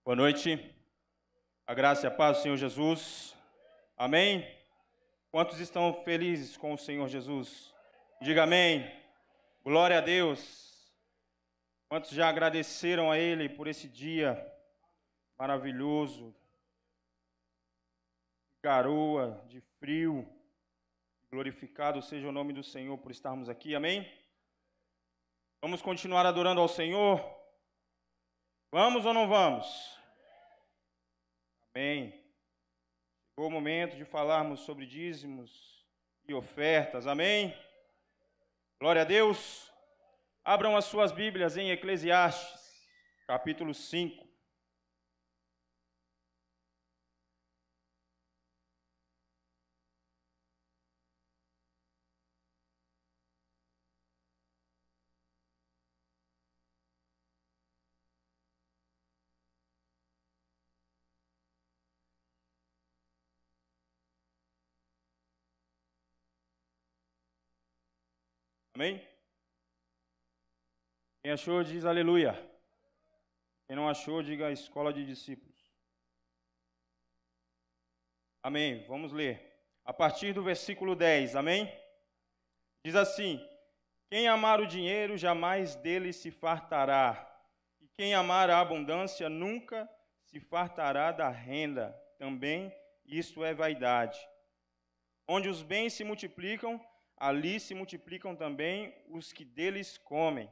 Boa noite, a graça e a paz do Senhor Jesus, amém? Quantos estão felizes com o Senhor Jesus? Diga amém, glória a Deus. Quantos já agradeceram a Ele por esse dia maravilhoso, de garoa, de frio? Glorificado seja o nome do Senhor por estarmos aqui, amém? Vamos continuar adorando ao Senhor? Vamos ou não vamos? Amém. Chegou o momento de falarmos sobre dízimos e ofertas, amém? Glória a Deus. Abram as suas Bíblias em Eclesiastes, capítulo 5. Amém? Quem achou, diz aleluia. Quem não achou, diga escola de discípulos. Amém. Vamos ler. A partir do versículo 10, amém? Diz assim: quem amar o dinheiro, jamais dele se fartará. E quem amar a abundância, nunca se fartará da renda. Também isto é vaidade. Onde os bens se multiplicam, ali se multiplicam também os que deles comem.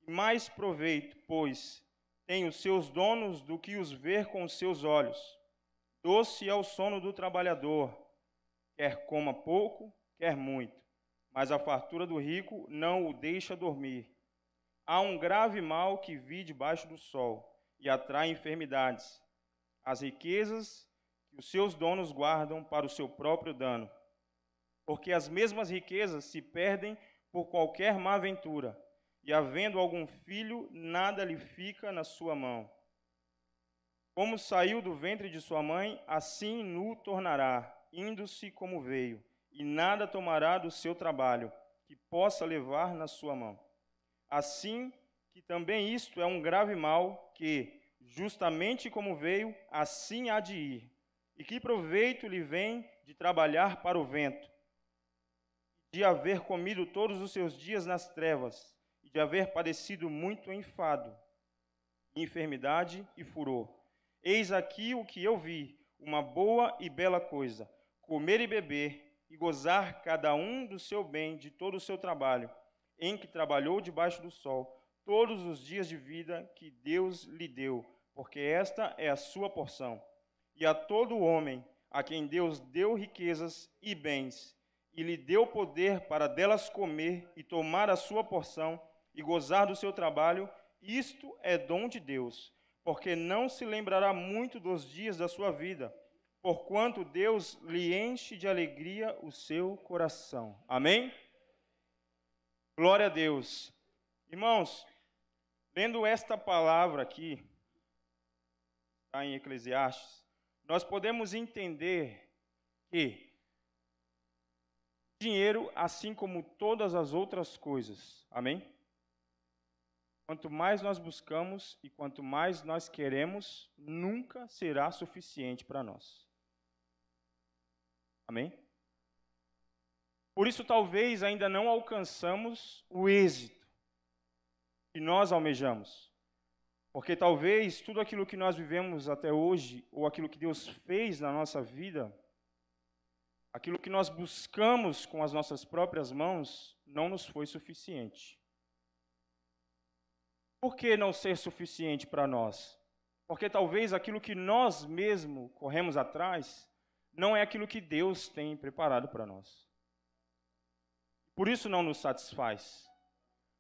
Mais proveito, pois, tem os seus donos do que os ver com os seus olhos. Doce é o sono do trabalhador, quer coma pouco, quer muito, mas a fartura do rico não o deixa dormir. Há um grave mal que vi debaixo do sol e atrai enfermidades, as riquezas que os seus donos guardam para o seu próprio dano, porque as mesmas riquezas se perdem por qualquer má ventura, e havendo algum filho, nada lhe fica na sua mão. Como saiu do ventre de sua mãe, assim nu tornará, indo-se como veio, e nada tomará do seu trabalho, que possa levar na sua mão. Assim que também isto é um grave mal, que, justamente como veio, assim há de ir. E que proveito lhe vem de trabalhar para o vento, de haver comido todos os seus dias nas trevas, e de haver padecido muito enfado, enfermidade e furor. Eis aqui o que eu vi, uma boa e bela coisa, comer e beber, e gozar cada um do seu bem, de todo o seu trabalho, em que trabalhou debaixo do sol, todos os dias de vida que Deus lhe deu, porque esta é a sua porção. E a todo homem, a quem Deus deu riquezas e bens, e lhe deu poder para delas comer e tomar a sua porção, e gozar do seu trabalho, isto é dom de Deus, porque não se lembrará muito dos dias da sua vida, porquanto Deus lhe enche de alegria o seu coração. Amém? Glória a Deus. Irmãos, lendo esta palavra aqui, está em Eclesiastes, nós podemos entender que dinheiro, assim como todas as outras coisas, amém? Quanto mais nós buscamos e quanto mais nós queremos, nunca será suficiente para nós. Amém? Por isso, talvez ainda não alcançamos o êxito que nós almejamos. Porque talvez tudo aquilo que nós vivemos até hoje, ou aquilo que Deus fez na nossa vida, aquilo que nós buscamos com as nossas próprias mãos, não nos foi suficiente. Por que não ser suficiente para nós? Porque talvez aquilo que nós mesmos corremos atrás não é aquilo que Deus tem preparado para nós. Por isso não nos satisfaz.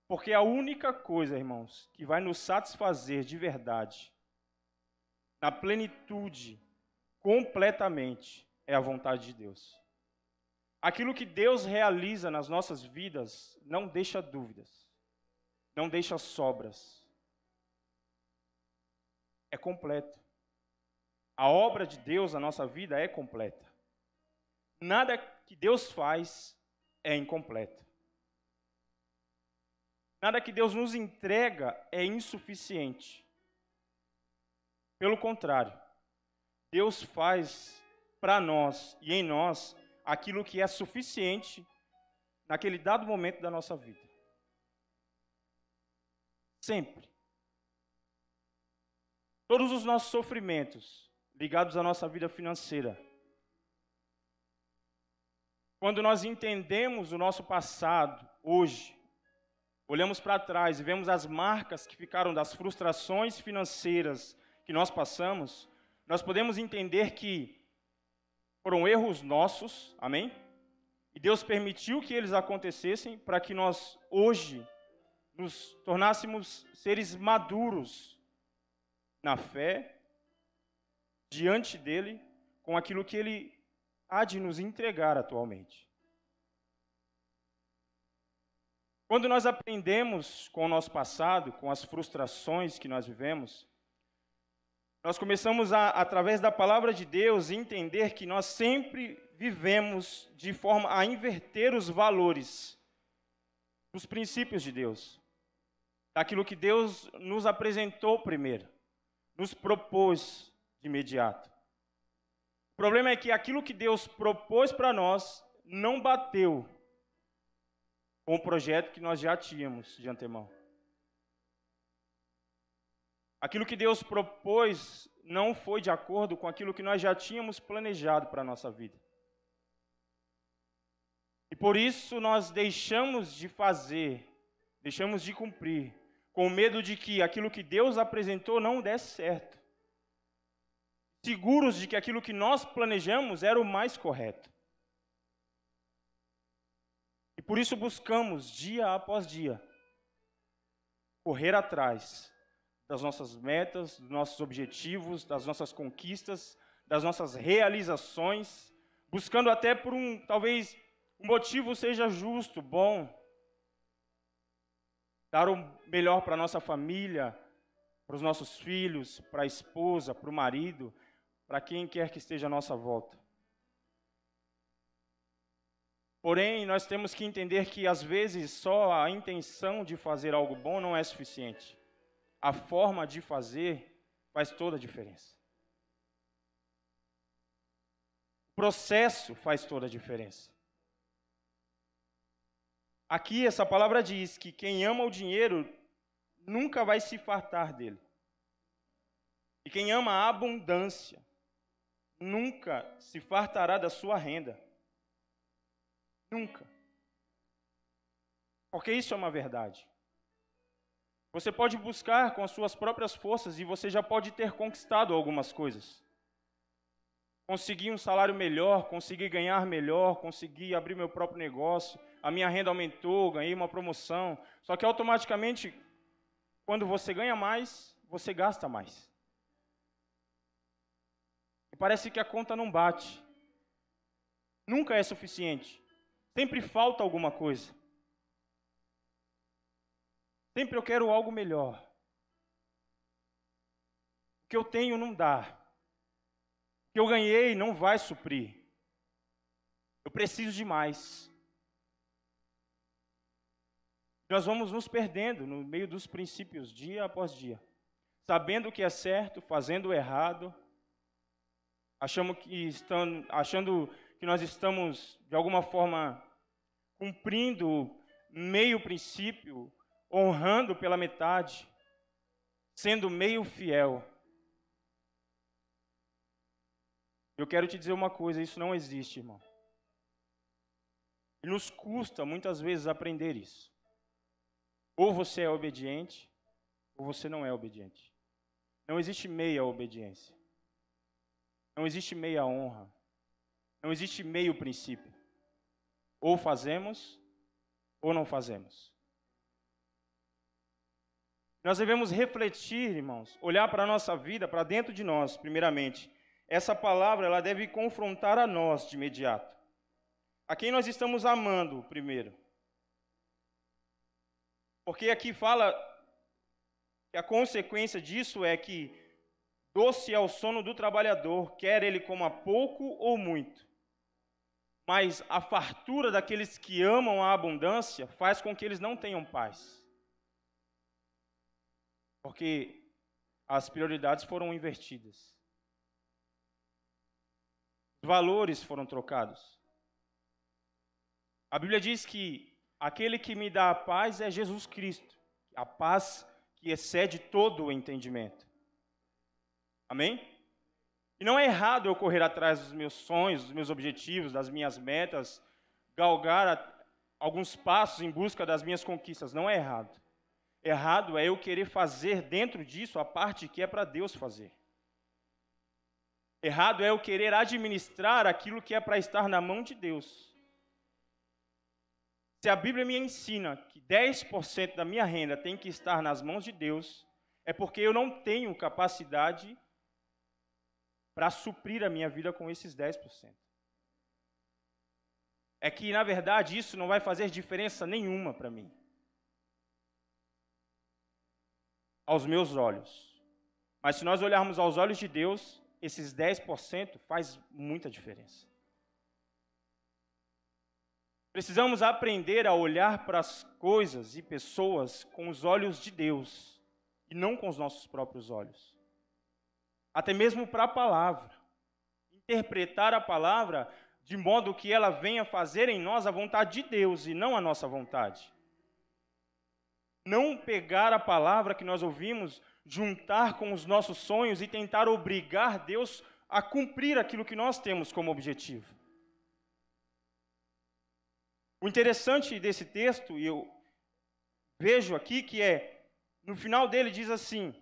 Porque a única coisa, irmãos, que vai nos satisfazer de verdade, na plenitude, completamente, é a vontade de Deus. Aquilo que Deus realiza nas nossas vidas não deixa dúvidas, não deixa sobras. É completo. A obra de Deus na nossa vida é completa. Nada que Deus faz é incompleto. Nada que Deus nos entrega é insuficiente. Pelo contrário, Deus faz para nós e em nós aquilo que é suficiente naquele dado momento da nossa vida. Sempre. Todos os nossos sofrimentos ligados à nossa vida financeira, quando nós entendemos o nosso passado, hoje, olhamos para trás e vemos as marcas que ficaram das frustrações financeiras que nós passamos, nós podemos entender que foram erros nossos, amém? E Deus permitiu que eles acontecessem para que nós, hoje, nos tornássemos seres maduros na fé, diante dEle, com aquilo que Ele há de nos entregar atualmente. Quando nós aprendemos com o nosso passado, com as frustrações que nós vivemos, nós começamos através da palavra de Deus, entender que nós sempre vivemos de forma a inverter os valores, os princípios de Deus, daquilo que Deus nos apresentou primeiro, nos propôs de imediato. O problema é que aquilo que Deus propôs para nós não bateu com o projeto que nós já tínhamos de antemão. Aquilo que Deus propôs não foi de acordo com aquilo que nós já tínhamos planejado para a nossa vida. E por isso nós deixamos de fazer, deixamos de cumprir, com medo de que aquilo que Deus apresentou não desse certo. Seguros de que aquilo que nós planejamos era o mais correto. E por isso buscamos, dia após dia, correr atrás das nossas metas, dos nossos objetivos, das nossas conquistas, das nossas realizações, buscando até por talvez o motivo seja justo, bom, dar o melhor para a nossa família, para os nossos filhos, para a esposa, para o marido, para quem quer que esteja à nossa volta. Porém, nós temos que entender que às vezes só a intenção de fazer algo bom não é suficiente. A forma de fazer faz toda a diferença. O processo faz toda a diferença. Aqui essa palavra diz que quem ama o dinheiro nunca vai se fartar dele. E quem ama a abundância nunca se fartará da sua renda. Nunca. Porque isso é uma verdade. Você pode buscar com as suas próprias forças e você já pode ter conquistado algumas coisas. Conseguir um salário melhor, conseguir ganhar melhor, conseguir abrir meu próprio negócio, a minha renda aumentou, ganhei uma promoção. Só que automaticamente, quando você ganha mais, você gasta mais. E parece que a conta não bate. Nunca é suficiente. Sempre falta alguma coisa. Sempre eu quero algo melhor. O que eu tenho não dá. O que eu ganhei não vai suprir. Eu preciso de mais. Nós vamos nos perdendo no meio dos princípios, dia após dia. Sabendo o que é certo, fazendo o errado. Achando que nós estamos, de alguma forma, cumprindo meio princípio, honrando pela metade, sendo meio fiel. Eu quero te dizer uma coisa, isso não existe, irmão. E nos custa muitas vezes aprender isso. Ou você é obediente, ou você não é obediente. Não existe meia obediência. Não existe meia honra. Não existe meio princípio. Ou fazemos, ou não fazemos. Nós devemos refletir, irmãos, olhar para a nossa vida, para dentro de nós, primeiramente. Essa palavra, ela deve confrontar a nós de imediato. A quem nós estamos amando primeiro. Porque aqui fala que a consequência disso é que doce é o sono do trabalhador, quer ele coma pouco ou muito. Mas a fartura daqueles que amam a abundância faz com que eles não tenham paz. Porque as prioridades foram invertidas. Os valores foram trocados. A Bíblia diz que aquele que me dá a paz é Jesus Cristo, a paz que excede todo o entendimento. Amém? E não é errado eu correr atrás dos meus sonhos, dos meus objetivos, das minhas metas, galgar alguns passos em busca das minhas conquistas. Não é errado. Errado é eu querer fazer dentro disso a parte que é para Deus fazer. Errado é eu querer administrar aquilo que é para estar na mão de Deus. Se a Bíblia me ensina que 10% da minha renda tem que estar nas mãos de Deus, é porque eu não tenho capacidade para suprir a minha vida com esses 10%. É que, na verdade, isso não vai fazer diferença nenhuma para mim. Aos meus olhos. Mas se nós olharmos aos olhos de Deus, esses 10% faz muita diferença. Precisamos aprender a olhar para as coisas e pessoas com os olhos de Deus e não com os nossos próprios olhos. Até mesmo para a palavra. Interpretar a palavra de modo que ela venha fazer em nós a vontade de Deus e não a nossa vontade. Não pegar a palavra que nós ouvimos, juntar com os nossos sonhos e tentar obrigar Deus a cumprir aquilo que nós temos como objetivo. O interessante desse texto, e eu vejo aqui, que no final dele diz assim: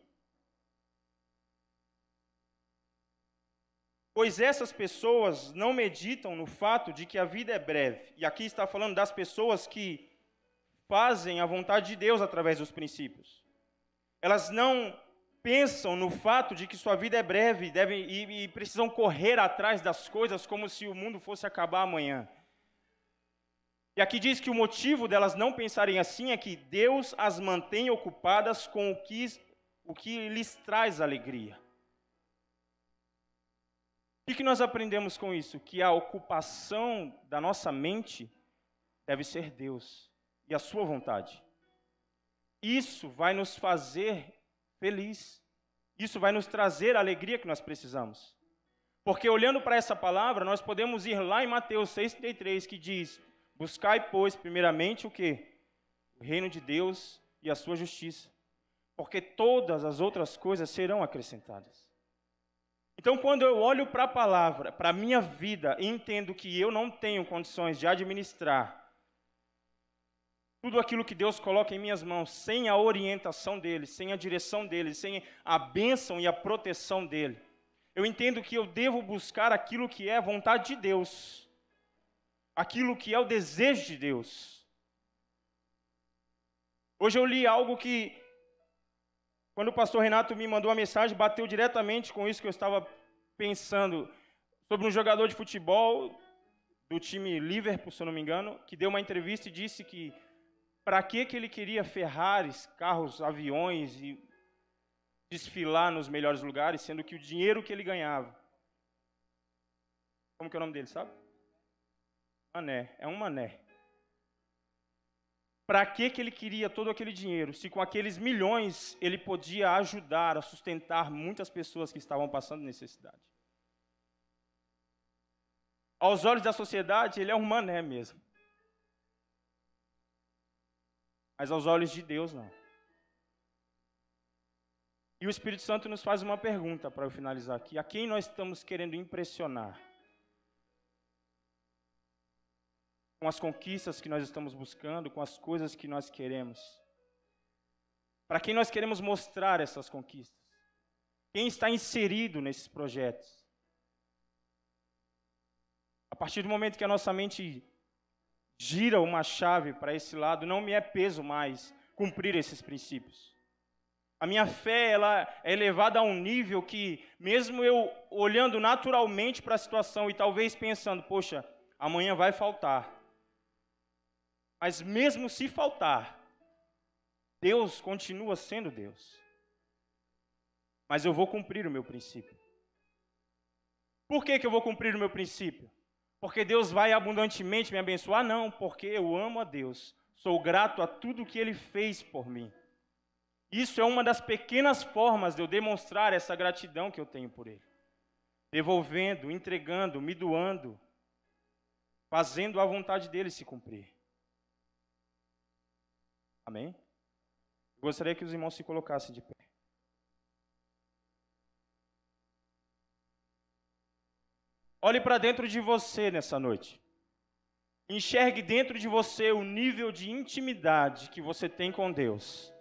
pois essas pessoas não meditam no fato de que a vida é breve. E aqui está falando das pessoas que fazem a vontade de Deus através dos princípios. Elas não pensam no fato de que sua vida é breve e precisam correr atrás das coisas como se o mundo fosse acabar amanhã. E aqui diz que o motivo delas não pensarem assim é que Deus as mantém ocupadas com o que lhes traz alegria. O que nós aprendemos com isso? Que a ocupação da nossa mente deve ser Deus e a sua vontade. Isso vai nos fazer feliz. Isso vai nos trazer a alegria que nós precisamos. Porque olhando para essa palavra, nós podemos ir lá em Mateus 6,33, que diz: buscai, pois, primeiramente o quê? O reino de Deus e a sua justiça. Porque todas as outras coisas serão acrescentadas. Então, quando eu olho para a palavra, para a minha vida, e entendo que eu não tenho condições de administrar tudo aquilo que Deus coloca em minhas mãos, sem a orientação dEle, sem a direção dEle, sem a bênção e a proteção dEle, eu entendo que eu devo buscar aquilo que é a vontade de Deus, aquilo que é o desejo de Deus. Hoje eu li algo que, quando o pastor Renato me mandou a mensagem, bateu diretamente com isso que eu estava pensando, sobre um jogador de futebol do time Liverpool, se eu não me engano, que deu uma entrevista e disse que para que ele queria Ferraris, carros, aviões e desfilar nos melhores lugares, sendo que o dinheiro que ele ganhava, como que é o nome dele, sabe? Mané, é um mané. Para que ele queria todo aquele dinheiro, se com aqueles milhões ele podia ajudar a sustentar muitas pessoas que estavam passando necessidade? Aos olhos da sociedade, ele é um mané mesmo. Mas aos olhos de Deus, não. E o Espírito Santo nos faz uma pergunta para eu finalizar aqui. A quem nós estamos querendo impressionar? Com as conquistas que nós estamos buscando, com as coisas que nós queremos. Para quem nós queremos mostrar essas conquistas? Quem está inserido nesses projetos? A partir do momento que a nossa mente gira uma chave para esse lado, não me é peso mais cumprir esses princípios. A minha fé, ela é elevada a um nível que, mesmo eu olhando naturalmente para a situação e talvez pensando, poxa, amanhã vai faltar. Mas mesmo se faltar, Deus continua sendo Deus. Mas eu vou cumprir o meu princípio. Por que eu vou cumprir o meu princípio? Porque Deus vai abundantemente me abençoar? Não, porque eu amo a Deus. Sou grato a tudo que Ele fez por mim. Isso é uma das pequenas formas de eu demonstrar essa gratidão que eu tenho por Ele. Devolvendo, entregando, me doando, fazendo a vontade dEle se cumprir. Amém? Eu gostaria que os irmãos se colocassem de pé. Olhe para dentro de você nessa noite. Enxergue dentro de você o nível de intimidade que você tem com Deus.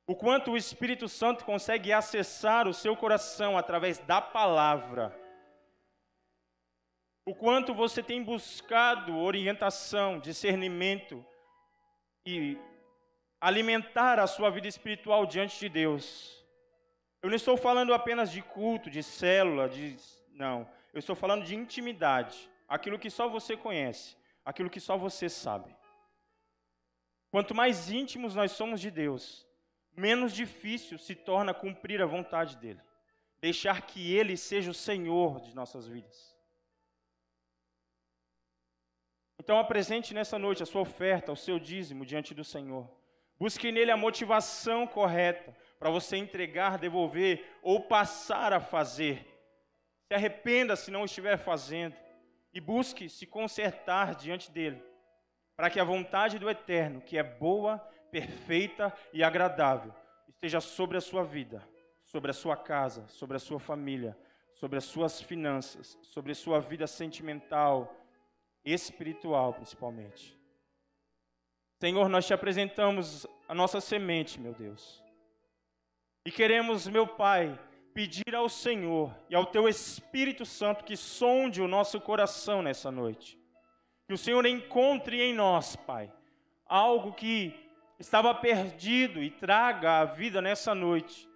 O quanto o Espírito Santo consegue acessar o seu coração através da palavra. O quanto você tem buscado orientação, discernimento e alimentar a sua vida espiritual diante de Deus. Eu não estou falando apenas de culto, de célula, não. Eu estou falando de intimidade, aquilo que só você conhece, aquilo que só você sabe. Quanto mais íntimos nós somos de Deus, menos difícil se torna cumprir a vontade dEle. Deixar que Ele seja o Senhor de nossas vidas. Então apresente nessa noite a sua oferta, o seu dízimo diante do Senhor. Busque nele a motivação correta para você entregar, devolver ou passar a fazer. Se arrependa se não estiver fazendo e busque se consertar diante dele, para que a vontade do Eterno, que é boa, perfeita e agradável, esteja sobre a sua vida, sobre a sua casa, sobre a sua família, sobre as suas finanças, sobre a sua vida sentimental, espiritual principalmente. Senhor, nós te apresentamos a nossa semente, meu Deus. E queremos, meu Pai, pedir ao Senhor e ao Teu Espírito Santo que sonde o nosso coração nessa noite. Que o Senhor encontre em nós, Pai, algo que estava perdido e traga a vida nessa noite.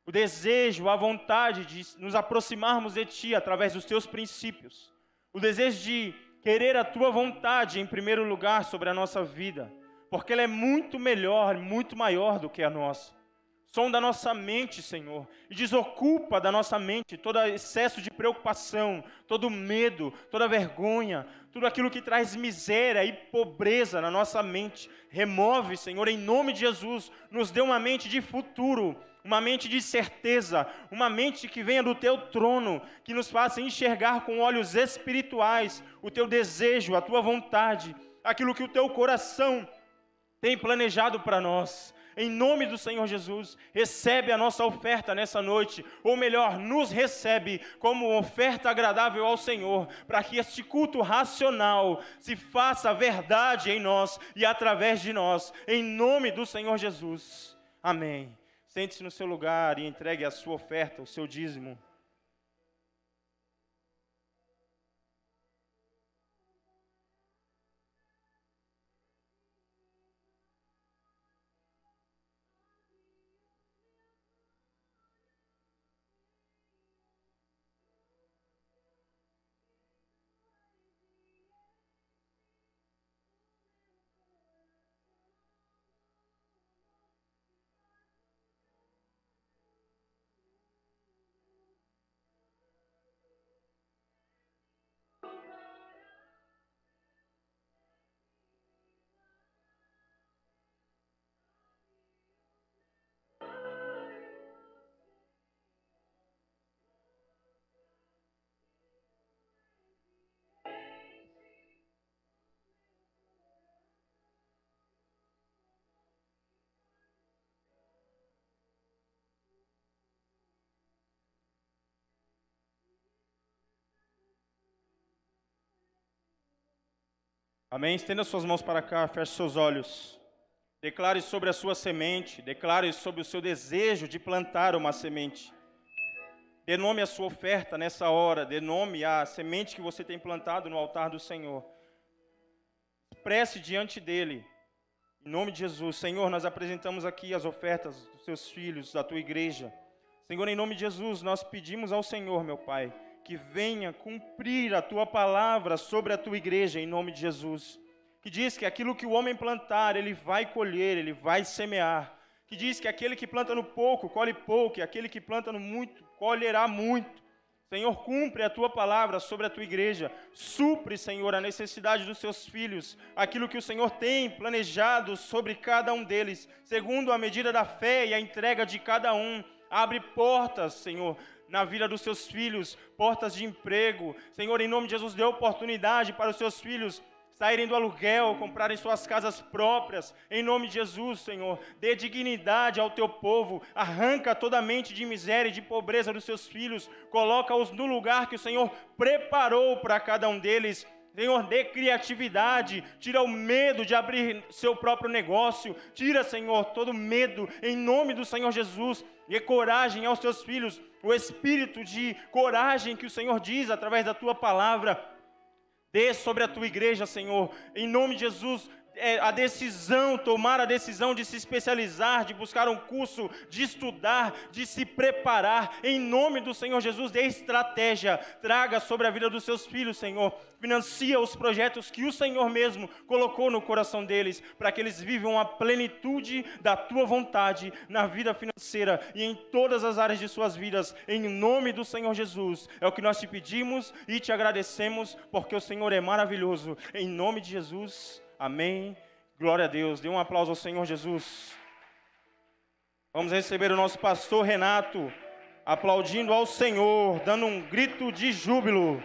O desejo, a vontade de nos aproximarmos de Ti através dos Teus princípios. O desejo de querer a Tua vontade em primeiro lugar sobre a nossa vida, porque ela é muito melhor, muito maior do que a nossa. Sonda a nossa mente, Senhor, e desocupa da nossa mente todo excesso de preocupação, todo medo, toda vergonha, tudo aquilo que traz miséria e pobreza na nossa mente. Remove, Senhor, em nome de Jesus, nos dê uma mente de futuro, uma mente de certeza, uma mente que venha do Teu trono, que nos faça enxergar com olhos espirituais o Teu desejo, a Tua vontade, aquilo que o Teu coração tem planejado para nós. Em nome do Senhor Jesus, recebe a nossa oferta nessa noite, ou melhor, nos recebe como oferta agradável ao Senhor, para que este culto racional se faça verdade em nós e através de nós, em nome do Senhor Jesus. Amém. Sente-se no seu lugar e entregue a sua oferta, o seu dízimo. Amém? Estenda suas mãos para cá, feche seus olhos. Declare sobre a sua semente, declare sobre o seu desejo de plantar uma semente. Dê nome à sua oferta nessa hora, dê nome à semente que você tem plantado no altar do Senhor. Expresse diante dele, em nome de Jesus. Senhor, nós apresentamos aqui as ofertas dos seus filhos, da tua igreja. Senhor, em nome de Jesus, nós pedimos ao Senhor, meu Pai, que venha cumprir a Tua palavra sobre a Tua igreja, em nome de Jesus. Que diz que aquilo que o homem plantar, ele vai colher, ele vai semear. Que diz que aquele que planta no pouco, colhe pouco, e aquele que planta no muito, colherá muito. Senhor, cumpre a tua palavra sobre a tua igreja. Supre, Senhor, a necessidade dos seus filhos, aquilo que o Senhor tem planejado sobre cada um deles, segundo a medida da fé e a entrega de cada um. Abre portas, Senhor, na vida dos seus filhos, portas de emprego. Senhor, em nome de Jesus, dê oportunidade para os seus filhos saírem do aluguel, comprarem suas casas próprias, em nome de Jesus, Senhor. Dê dignidade ao teu povo, arranca toda a mente de miséria e de pobreza dos seus filhos, coloca-os no lugar que o Senhor preparou para cada um deles. Senhor, dê criatividade, tira o medo de abrir seu próprio negócio, tira, Senhor, todo medo, em nome do Senhor Jesus, dê coragem aos teus filhos, o espírito de coragem que o Senhor diz através da tua palavra. Dê sobre a tua igreja, Senhor, em nome de Jesus, tomar a decisão de se especializar, de buscar um curso, de estudar, de se preparar, em nome do Senhor Jesus, dê estratégia, traga sobre a vida dos seus filhos, Senhor, financia os projetos que o Senhor mesmo colocou no coração deles, para que eles vivam a plenitude da tua vontade na vida financeira e em todas as áreas de suas vidas, em nome do Senhor Jesus, é o que nós te pedimos e te agradecemos, porque o Senhor é maravilhoso, em nome de Jesus. Amém. Glória a Deus. Dê um aplauso ao Senhor Jesus. Vamos receber o nosso pastor Renato, aplaudindo ao Senhor, dando um grito de júbilo.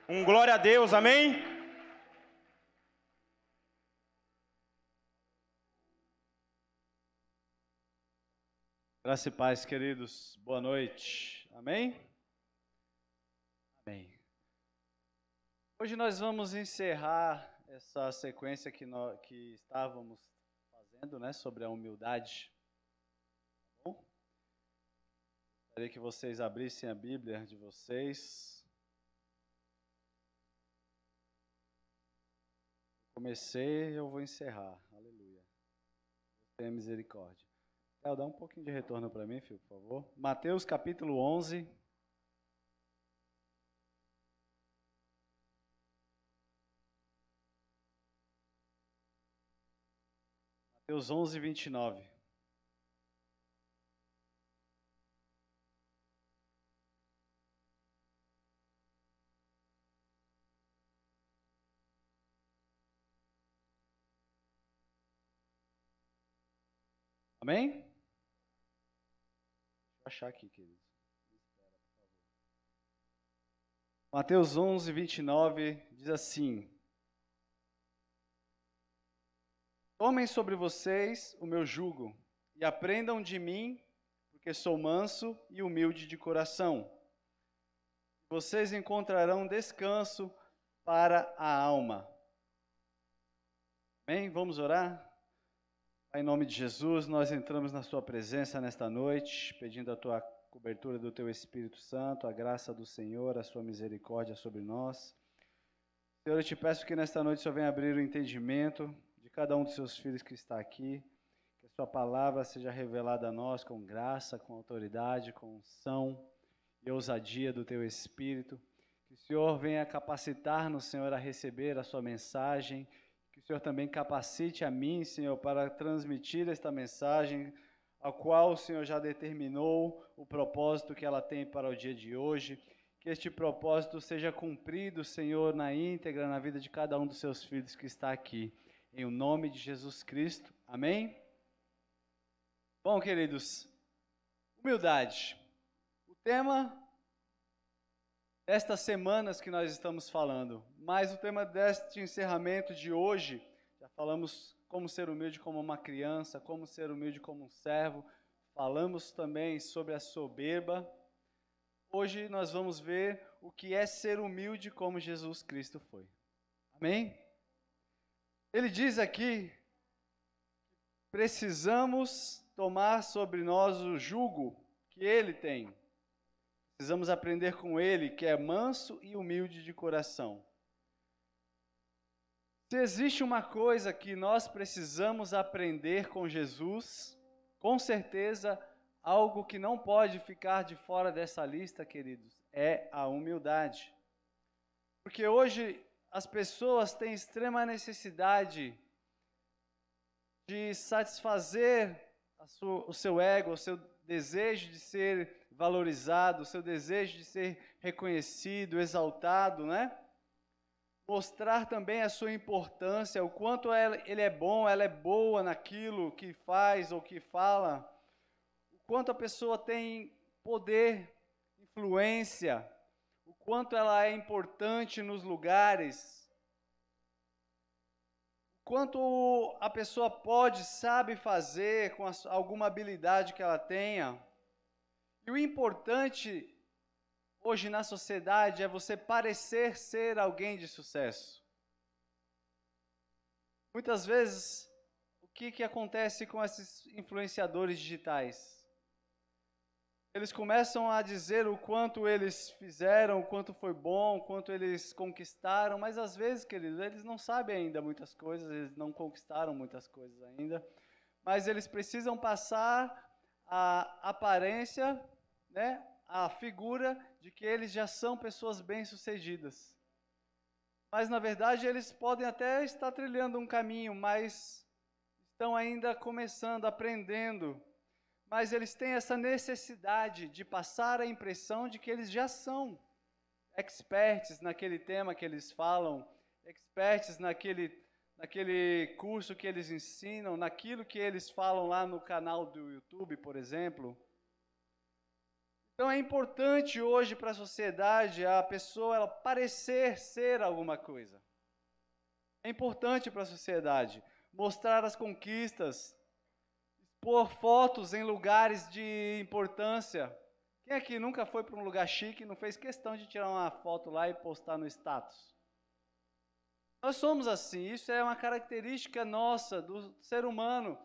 Um glória a Deus. Amém. Graça e paz, queridos. Boa noite. Amém? Amém. Hoje nós vamos encerrar essa sequência que estávamos fazendo, né, sobre a humildade. Tá bom? Gostaria que vocês abrissem a Bíblia de vocês. Comecei, eu vou encerrar. Aleluia. Tenha misericórdia. Dá um pouquinho de retorno para mim, filho, por favor. Mateus capítulo 11. Mateus 11, 29. Amém? Deixa eu achar aqui, queridos. Espera, por favor. Mateus 11, 29 diz assim: Tomem sobre vocês o meu jugo e aprendam de mim, porque sou manso e humilde de coração. Vocês encontrarão descanso para a alma. Amém? Vamos orar? Pai, em nome de Jesus, nós entramos na sua presença nesta noite, pedindo a tua cobertura do teu Espírito Santo, a graça do Senhor, a sua misericórdia sobre nós. Senhor, eu te peço que nesta noite o Senhor venha abrir o entendimento de cada um dos seus filhos que está aqui, que a sua palavra seja revelada a nós com graça, com autoridade, com unção e ousadia do teu Espírito, que o Senhor venha capacitar-nos, Senhor, a receber a sua mensagem, que o Senhor também capacite a mim, Senhor, para transmitir esta mensagem, a qual o Senhor já determinou o propósito que ela tem para o dia de hoje, que este propósito seja cumprido, Senhor, na íntegra, na vida de cada um dos seus filhos que está aqui. Em o nome de Jesus Cristo. Amém? Bom, queridos, humildade. O tema destas semanas que nós estamos falando, mas o tema deste encerramento de hoje, já falamos como ser humilde como uma criança, como ser humilde como um servo, falamos também sobre a soberba. Hoje nós vamos ver o que é ser humilde como Jesus Cristo foi. Amém? Ele diz aqui, precisamos tomar sobre nós o jugo que ele tem. Precisamos aprender com ele, que é manso e humilde de coração. Se existe uma coisa que nós precisamos aprender com Jesus, com certeza, algo que não pode ficar de fora dessa lista, queridos, é a humildade. Porque hoje as pessoas têm extrema necessidade de satisfazer o seu ego, o seu desejo de ser valorizado, o seu desejo de ser reconhecido, exaltado, né? Mostrar também a sua importância, o quanto ele é bom, ela é boa naquilo que faz ou que fala, o quanto a pessoa tem poder, influência, o quanto ela é importante nos lugares, o quanto a pessoa pode, sabe fazer com alguma habilidade que ela tenha. E o importante hoje na sociedade é você parecer ser alguém de sucesso. Muitas vezes, o que acontece com esses influenciadores digitais? Eles começam a dizer o quanto eles fizeram, o quanto foi bom, o quanto eles conquistaram, mas às vezes, queridos, eles não sabem ainda muitas coisas, eles não conquistaram muitas coisas ainda, mas eles precisam passar a aparência, né, a figura de que eles já são pessoas bem-sucedidas. Mas, na verdade, eles podem até estar trilhando um caminho, mas estão ainda começando, aprendendo. Mas eles têm essa necessidade de passar a impressão de que eles já são experts naquele tema que eles falam, experts naquele curso que eles ensinam, naquilo que eles falam lá no canal do YouTube, por exemplo. Então é importante hoje para a sociedade a pessoa ela parecer ser alguma coisa. É importante para a sociedade mostrar as conquistas, expor fotos em lugares de importância. Quem aqui nunca foi para um lugar chique e não fez questão de tirar uma foto lá e postar no status? Nós somos assim, isso é uma característica nossa, do ser humano.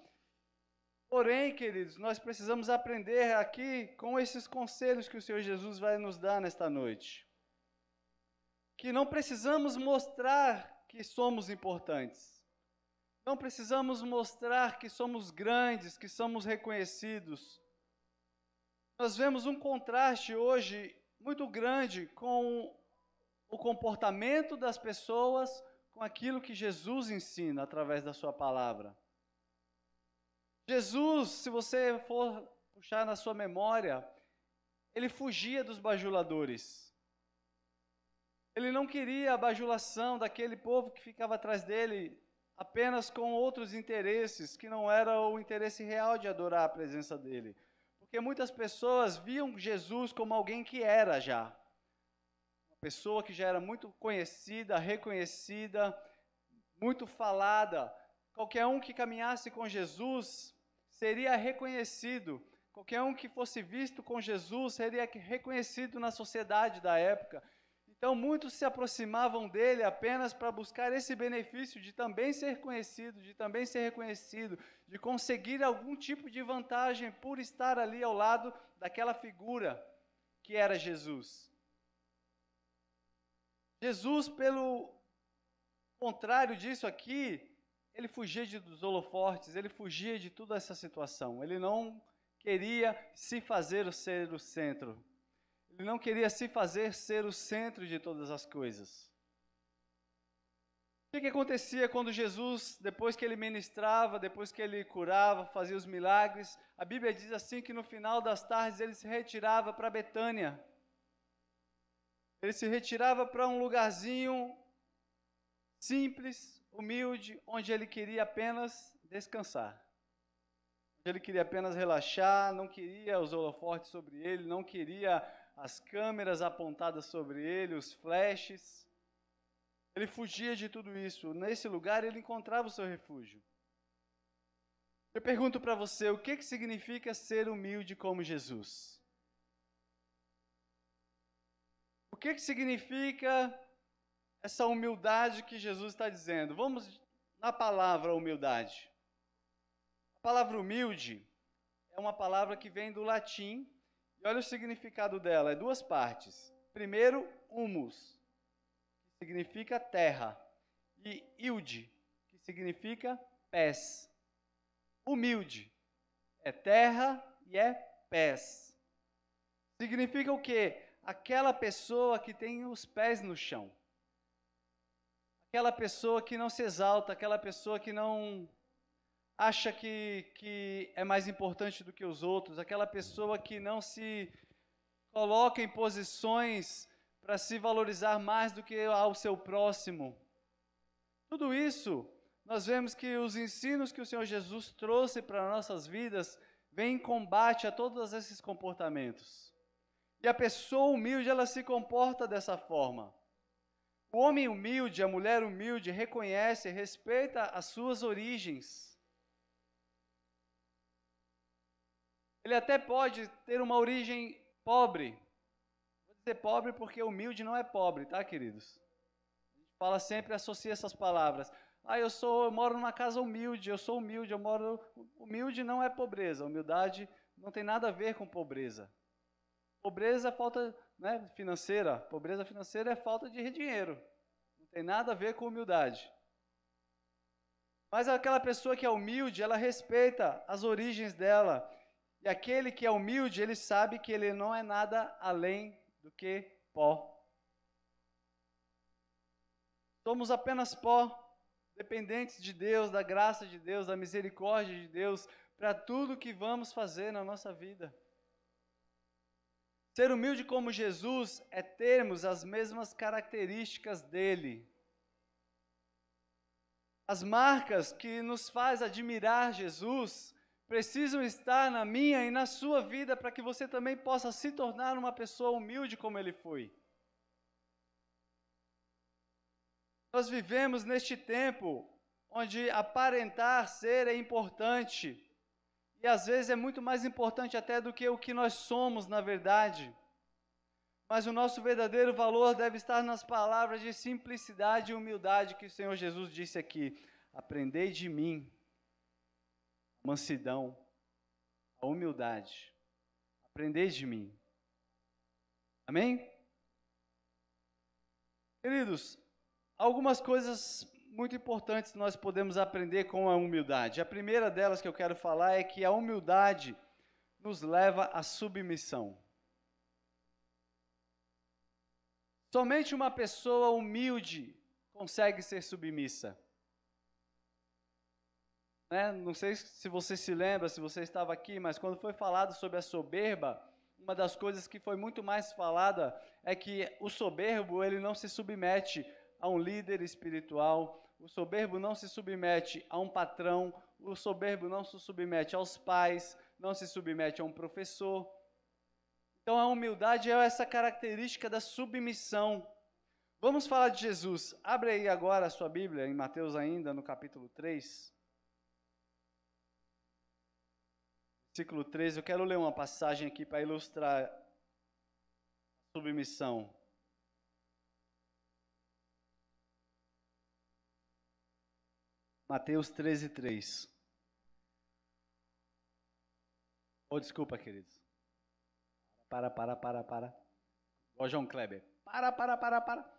Porém, queridos, nós precisamos aprender aqui com esses conselhos que o Senhor Jesus vai nos dar nesta noite. Que não precisamos mostrar que somos importantes. Não precisamos mostrar que somos grandes, que somos reconhecidos. Nós vemos um contraste hoje muito grande com o comportamento das pessoas, com aquilo que Jesus ensina através da sua palavra. Jesus, se você for puxar na sua memória, ele fugia dos bajuladores. Ele não queria a bajulação daquele povo que ficava atrás dele, apenas com outros interesses, que não era o interesse real de adorar a presença dele. Porque muitas pessoas viam Jesus como alguém que era já. Uma pessoa que já era muito conhecida, reconhecida, muito falada. Qualquer um que caminhasse com Jesus seria reconhecido. Qualquer um que fosse visto com Jesus seria reconhecido na sociedade da época. Então, muitos se aproximavam dele apenas para buscar esse benefício de também ser conhecido, de também ser reconhecido, de conseguir algum tipo de vantagem por estar ali ao lado daquela figura que era Jesus. Jesus, pelo contrário disso aqui, ele fugia dos holofortes, ele fugia de toda essa situação. Ele não queria se fazer ser o centro. Ele não queria se fazer ser o centro de todas as coisas. O que acontecia quando Jesus, depois que ele ministrava, depois que ele curava, fazia os milagres? A Bíblia diz assim que no final das tardes ele se retirava para Betânia. Ele se retirava para um lugarzinho simples, humilde, onde ele queria apenas descansar. Onde ele queria apenas relaxar, não queria os holofotes sobre ele, não queria as câmeras apontadas sobre ele, os flashes. Ele fugia de tudo isso. Nesse lugar ele encontrava o seu refúgio. Eu pergunto para você, o que significa ser humilde como Jesus? O que significa essa humildade que Jesus está dizendo? Vamos na palavra humildade. A palavra humilde é uma palavra que vem do latim. E olha o significado dela, é duas partes. Primeiro, humus, que significa terra, e ilde, que significa pés. Humilde é terra e é pés. Significa o quê? Aquela pessoa que tem os pés no chão. Aquela pessoa que não se exalta, aquela pessoa que não acha que é mais importante do que os outros, aquela pessoa que não se coloca em posições para se valorizar mais do que ao seu próximo. Tudo isso, nós vemos que os ensinos que o Senhor Jesus trouxe para nossas vidas vêm em combate a todos esses comportamentos. E a pessoa humilde, ela se comporta dessa forma. O homem humilde, a mulher humilde, reconhece, respeita as suas origens. Ele até pode ter uma origem pobre. Vou dizer pobre porque humilde não é pobre, tá, queridos? A gente fala sempre, associa essas palavras. Eu moro numa casa humilde, eu sou humilde, eu moro... Humilde não é pobreza, humildade não tem nada a ver com pobreza. Pobreza é falta, né, financeira, pobreza financeira é falta de dinheiro. Não tem nada a ver com humildade. Mas aquela pessoa que é humilde, ela respeita as origens dela. E aquele que é humilde, ele sabe que ele não é nada além do que pó. Somos apenas pó, dependentes de Deus, da graça de Deus, da misericórdia de Deus, para tudo que vamos fazer na nossa vida. Ser humilde como Jesus é termos as mesmas características dele. As marcas que nos faz admirar Jesus precisam estar na minha e na sua vida para que você também possa se tornar uma pessoa humilde como ele foi. Nós vivemos neste tempo onde aparentar ser é importante. E às vezes é muito mais importante até do que o que nós somos na verdade. Mas o nosso verdadeiro valor deve estar nas palavras de simplicidade e humildade que o Senhor Jesus disse aqui. Aprendei de mim a mansidão, a humildade. Aprendei de mim. Amém? Queridos, algumas coisas muito importantes nós podemos aprender com a humildade. A primeira delas que eu quero falar é que a humildade nos leva à submissão. Somente uma pessoa humilde consegue ser submissa. Né? Não sei se você se lembra, se você estava aqui, mas quando foi falado sobre a soberba, uma das coisas que foi muito mais falada é que o soberbo, ele não se submete a um líder espiritual, o soberbo não se submete a um patrão, o soberbo não se submete aos pais, não se submete a um professor. Então a humildade é essa característica da submissão. Vamos falar de Jesus. Abre aí agora a sua Bíblia, em Mateus ainda, no capítulo 3. Versículo 13, eu quero ler uma passagem aqui para ilustrar a submissão. Mateus 13, 3. Oh, desculpa, queridos. Para. Ó, João Kleber. Para.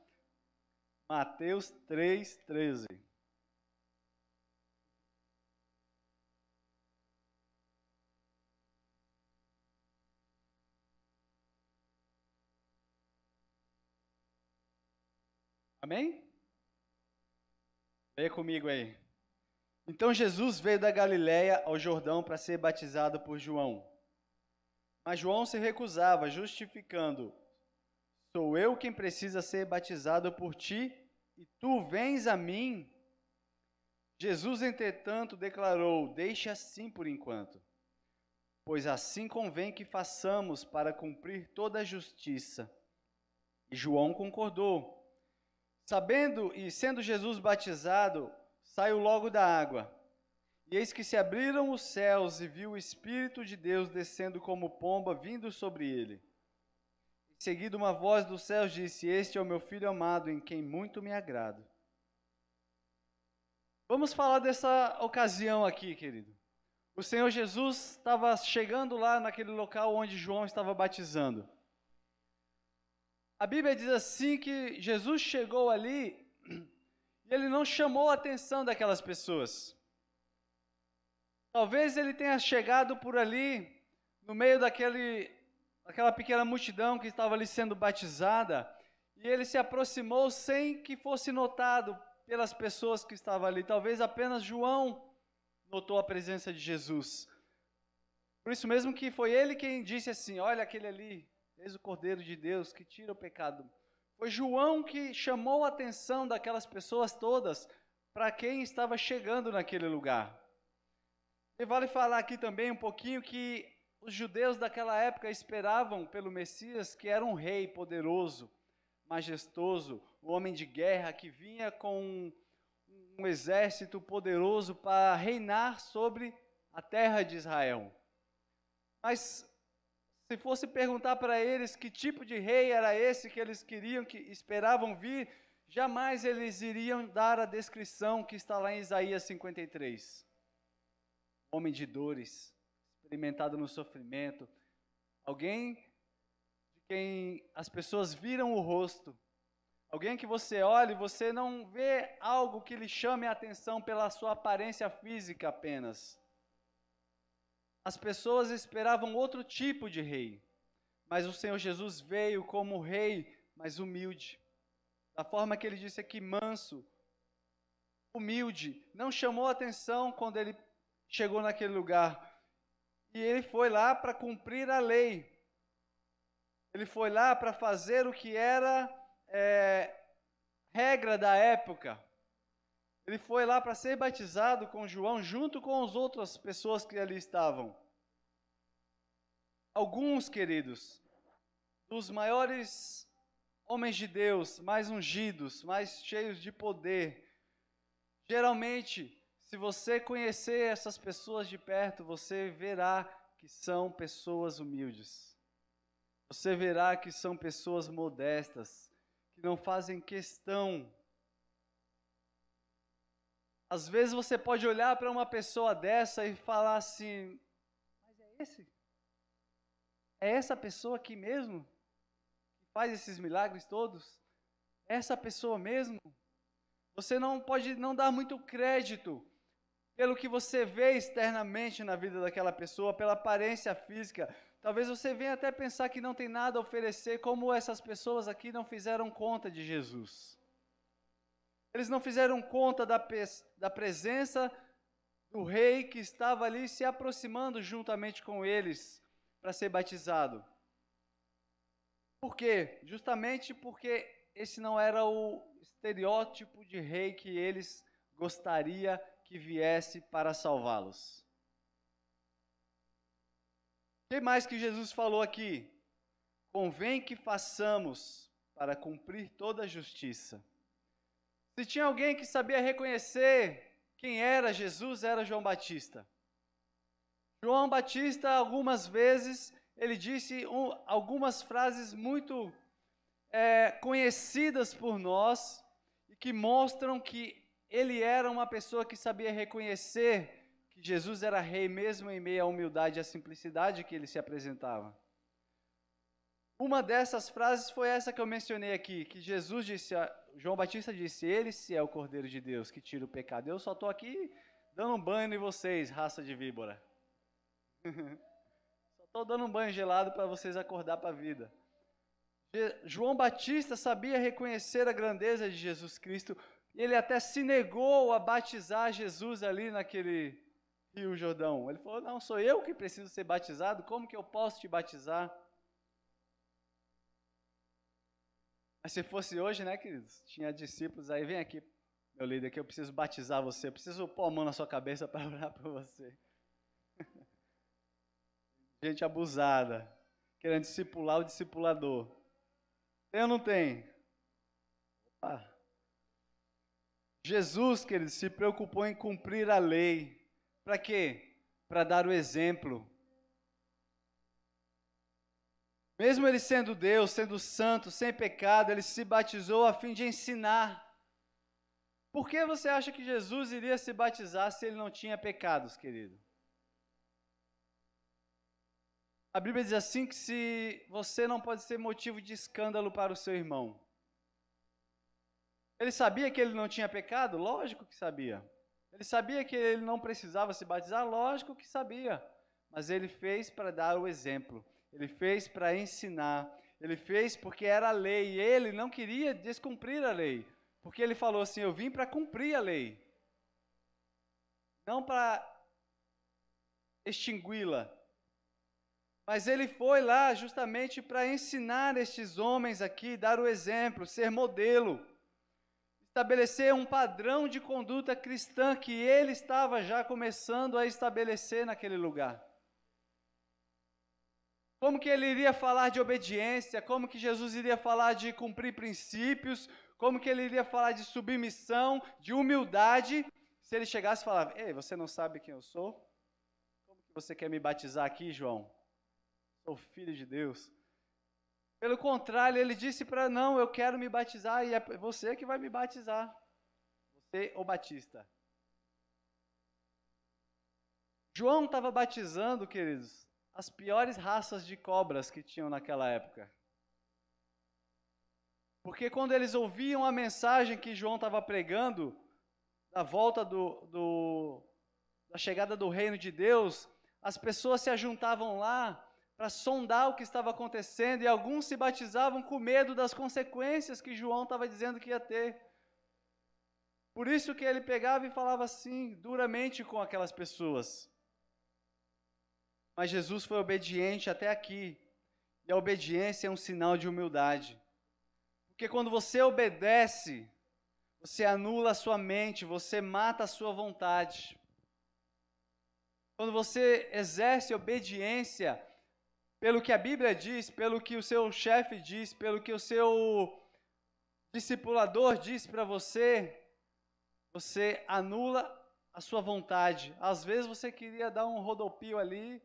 Mateus 3, 13. Amém? Leia comigo aí. Então Jesus veio da Galiléia ao Jordão para ser batizado por João. Mas João se recusava, justificando: sou eu quem precisa ser batizado por ti, e tu vens a mim? Jesus, entretanto, declarou: deixe assim por enquanto, pois assim convém que façamos para cumprir toda a justiça. E João concordou. Sabendo e sendo Jesus batizado, saiu logo da água. E eis que se abriram os céus e viu o Espírito de Deus descendo como pomba, vindo sobre ele. Em seguida uma voz dos céus disse: este é o meu Filho amado, em quem muito me agrado. Vamos falar dessa ocasião aqui, querido. O Senhor Jesus estava chegando lá naquele local onde João estava batizando. A Bíblia diz assim que Jesus chegou ali e ele não chamou a atenção daquelas pessoas. Talvez ele tenha chegado por ali, no meio daquela pequena multidão que estava ali sendo batizada, e ele se aproximou sem que fosse notado pelas pessoas que estavam ali. Talvez apenas João notou a presença de Jesus. Por isso mesmo que foi ele quem disse assim, olha aquele ali, eis o Cordeiro de Deus que tira o pecado. Foi João que chamou a atenção daquelas pessoas todas para quem estava chegando naquele lugar. E vale falar aqui também um pouquinho que os judeus daquela época esperavam pelo Messias, que era um rei poderoso, majestoso, um homem de guerra que vinha com um exército poderoso para reinar sobre a terra de Israel. Mas se fosse perguntar para eles que tipo de rei era esse que eles queriam, que esperavam vir, jamais eles iriam dar a descrição que está lá em Isaías 53. Homem de dores, experimentado no sofrimento, alguém de quem as pessoas viram o rosto, alguém que você olha e você não vê algo que lhe chame a atenção pela sua aparência física apenas. As pessoas esperavam outro tipo de rei, mas o Senhor Jesus veio como rei, mas humilde. Da forma que ele disse aqui, manso, humilde, não chamou atenção quando ele chegou naquele lugar. E ele foi lá para cumprir a lei. Ele foi lá para fazer o que era regra da época. Ele foi lá para ser batizado com João, junto com as outras pessoas que ali estavam. Alguns, queridos, dos maiores homens de Deus, mais ungidos, mais cheios de poder, geralmente, se você conhecer essas pessoas de perto, você verá que são pessoas humildes. Você verá que são pessoas modestas, que não fazem questão. Às vezes você pode olhar para uma pessoa dessa e falar assim, mas é esse? É essa pessoa aqui mesmo? Que faz esses milagres todos? É essa pessoa mesmo? Você não pode não dar muito crédito pelo que você vê externamente na vida daquela pessoa, pela aparência física. Talvez você venha até pensar que não tem nada a oferecer, como essas pessoas aqui não fizeram conta de Jesus. Eles não fizeram conta da presença do rei que estava ali se aproximando juntamente com eles para ser batizado. Por quê? Justamente porque esse não era o estereótipo de rei que eles gostariam que viesse para salvá-los. O que mais que Jesus falou aqui? Convém que façamos para cumprir toda a justiça. Se tinha alguém que sabia reconhecer quem era Jesus, era João Batista. João Batista, algumas vezes, ele disse algumas frases muito conhecidas por nós e que mostram que ele era uma pessoa que sabia reconhecer que Jesus era rei, mesmo em meio à humildade e à simplicidade que ele se apresentava. Uma dessas frases foi essa que eu mencionei aqui, que Jesus disse, João Batista disse, ele se é o Cordeiro de Deus que tira o pecado. Eu só estou aqui dando um banho em vocês, raça de víbora. Só estou dando um banho gelado para vocês acordar para a vida. João Batista sabia reconhecer a grandeza de Jesus Cristo. Ele até se negou a batizar Jesus ali naquele Rio Jordão. Ele falou, não, sou eu que preciso ser batizado, como que eu posso te batizar? Mas se fosse hoje, né, queridos? Tinha discípulos aí, vem aqui, meu líder, que eu preciso batizar você, eu preciso pôr a mão na sua cabeça para orar por você. Gente abusada, querendo discipular o discipulador. Tem ou não tem? Opa. Jesus, queridos, se preocupou em cumprir a lei. Para quê? Para dar o exemplo. Mesmo ele sendo Deus, sendo santo, sem pecado, ele se batizou a fim de ensinar. Por que você acha que Jesus iria se batizar se ele não tinha pecados, querido? A Bíblia diz assim que se você não pode ser motivo de escândalo para o seu irmão. Ele sabia que ele não tinha pecado? Lógico que sabia. Ele sabia que ele não precisava se batizar? Lógico que sabia. Mas ele fez para dar o exemplo. Ele fez para ensinar. Ele fez porque era a lei. E ele não queria descumprir a lei. Porque ele falou assim, eu vim para cumprir a lei. Não para extingui-la. Mas ele foi lá justamente para ensinar estes homens aqui, dar o exemplo, ser modelo, estabelecer um padrão de conduta cristã que ele estava já começando a estabelecer naquele lugar. Como que ele iria falar de obediência, como que Jesus iria falar de cumprir princípios, como que ele iria falar de submissão, de humildade, se ele chegasse e falava: ei, você não sabe quem eu sou? Como que você quer me batizar aqui, João? Sou filho de Deus. Pelo contrário, ele disse para: não, eu quero me batizar e é você que vai me batizar. Você, o Batista. João estava batizando, queridos, as piores raças de cobras que tinham naquela época. Porque quando eles ouviam a mensagem que João estava pregando, da volta da chegada do reino de Deus, as pessoas se ajuntavam lá para sondar o que estava acontecendo, e alguns se batizavam com medo das consequências que João estava dizendo que ia ter. Por isso que ele pegava e falava assim, duramente com aquelas pessoas. Mas Jesus foi obediente até aqui, e a obediência é um sinal de humildade. Porque quando você obedece, você anula a sua mente, você mata a sua vontade. Quando você exerce obediência pelo que a Bíblia diz, pelo que o seu chefe diz, pelo que o seu discipulador diz para você, você anula a sua vontade. Às vezes você queria dar um rodopio ali,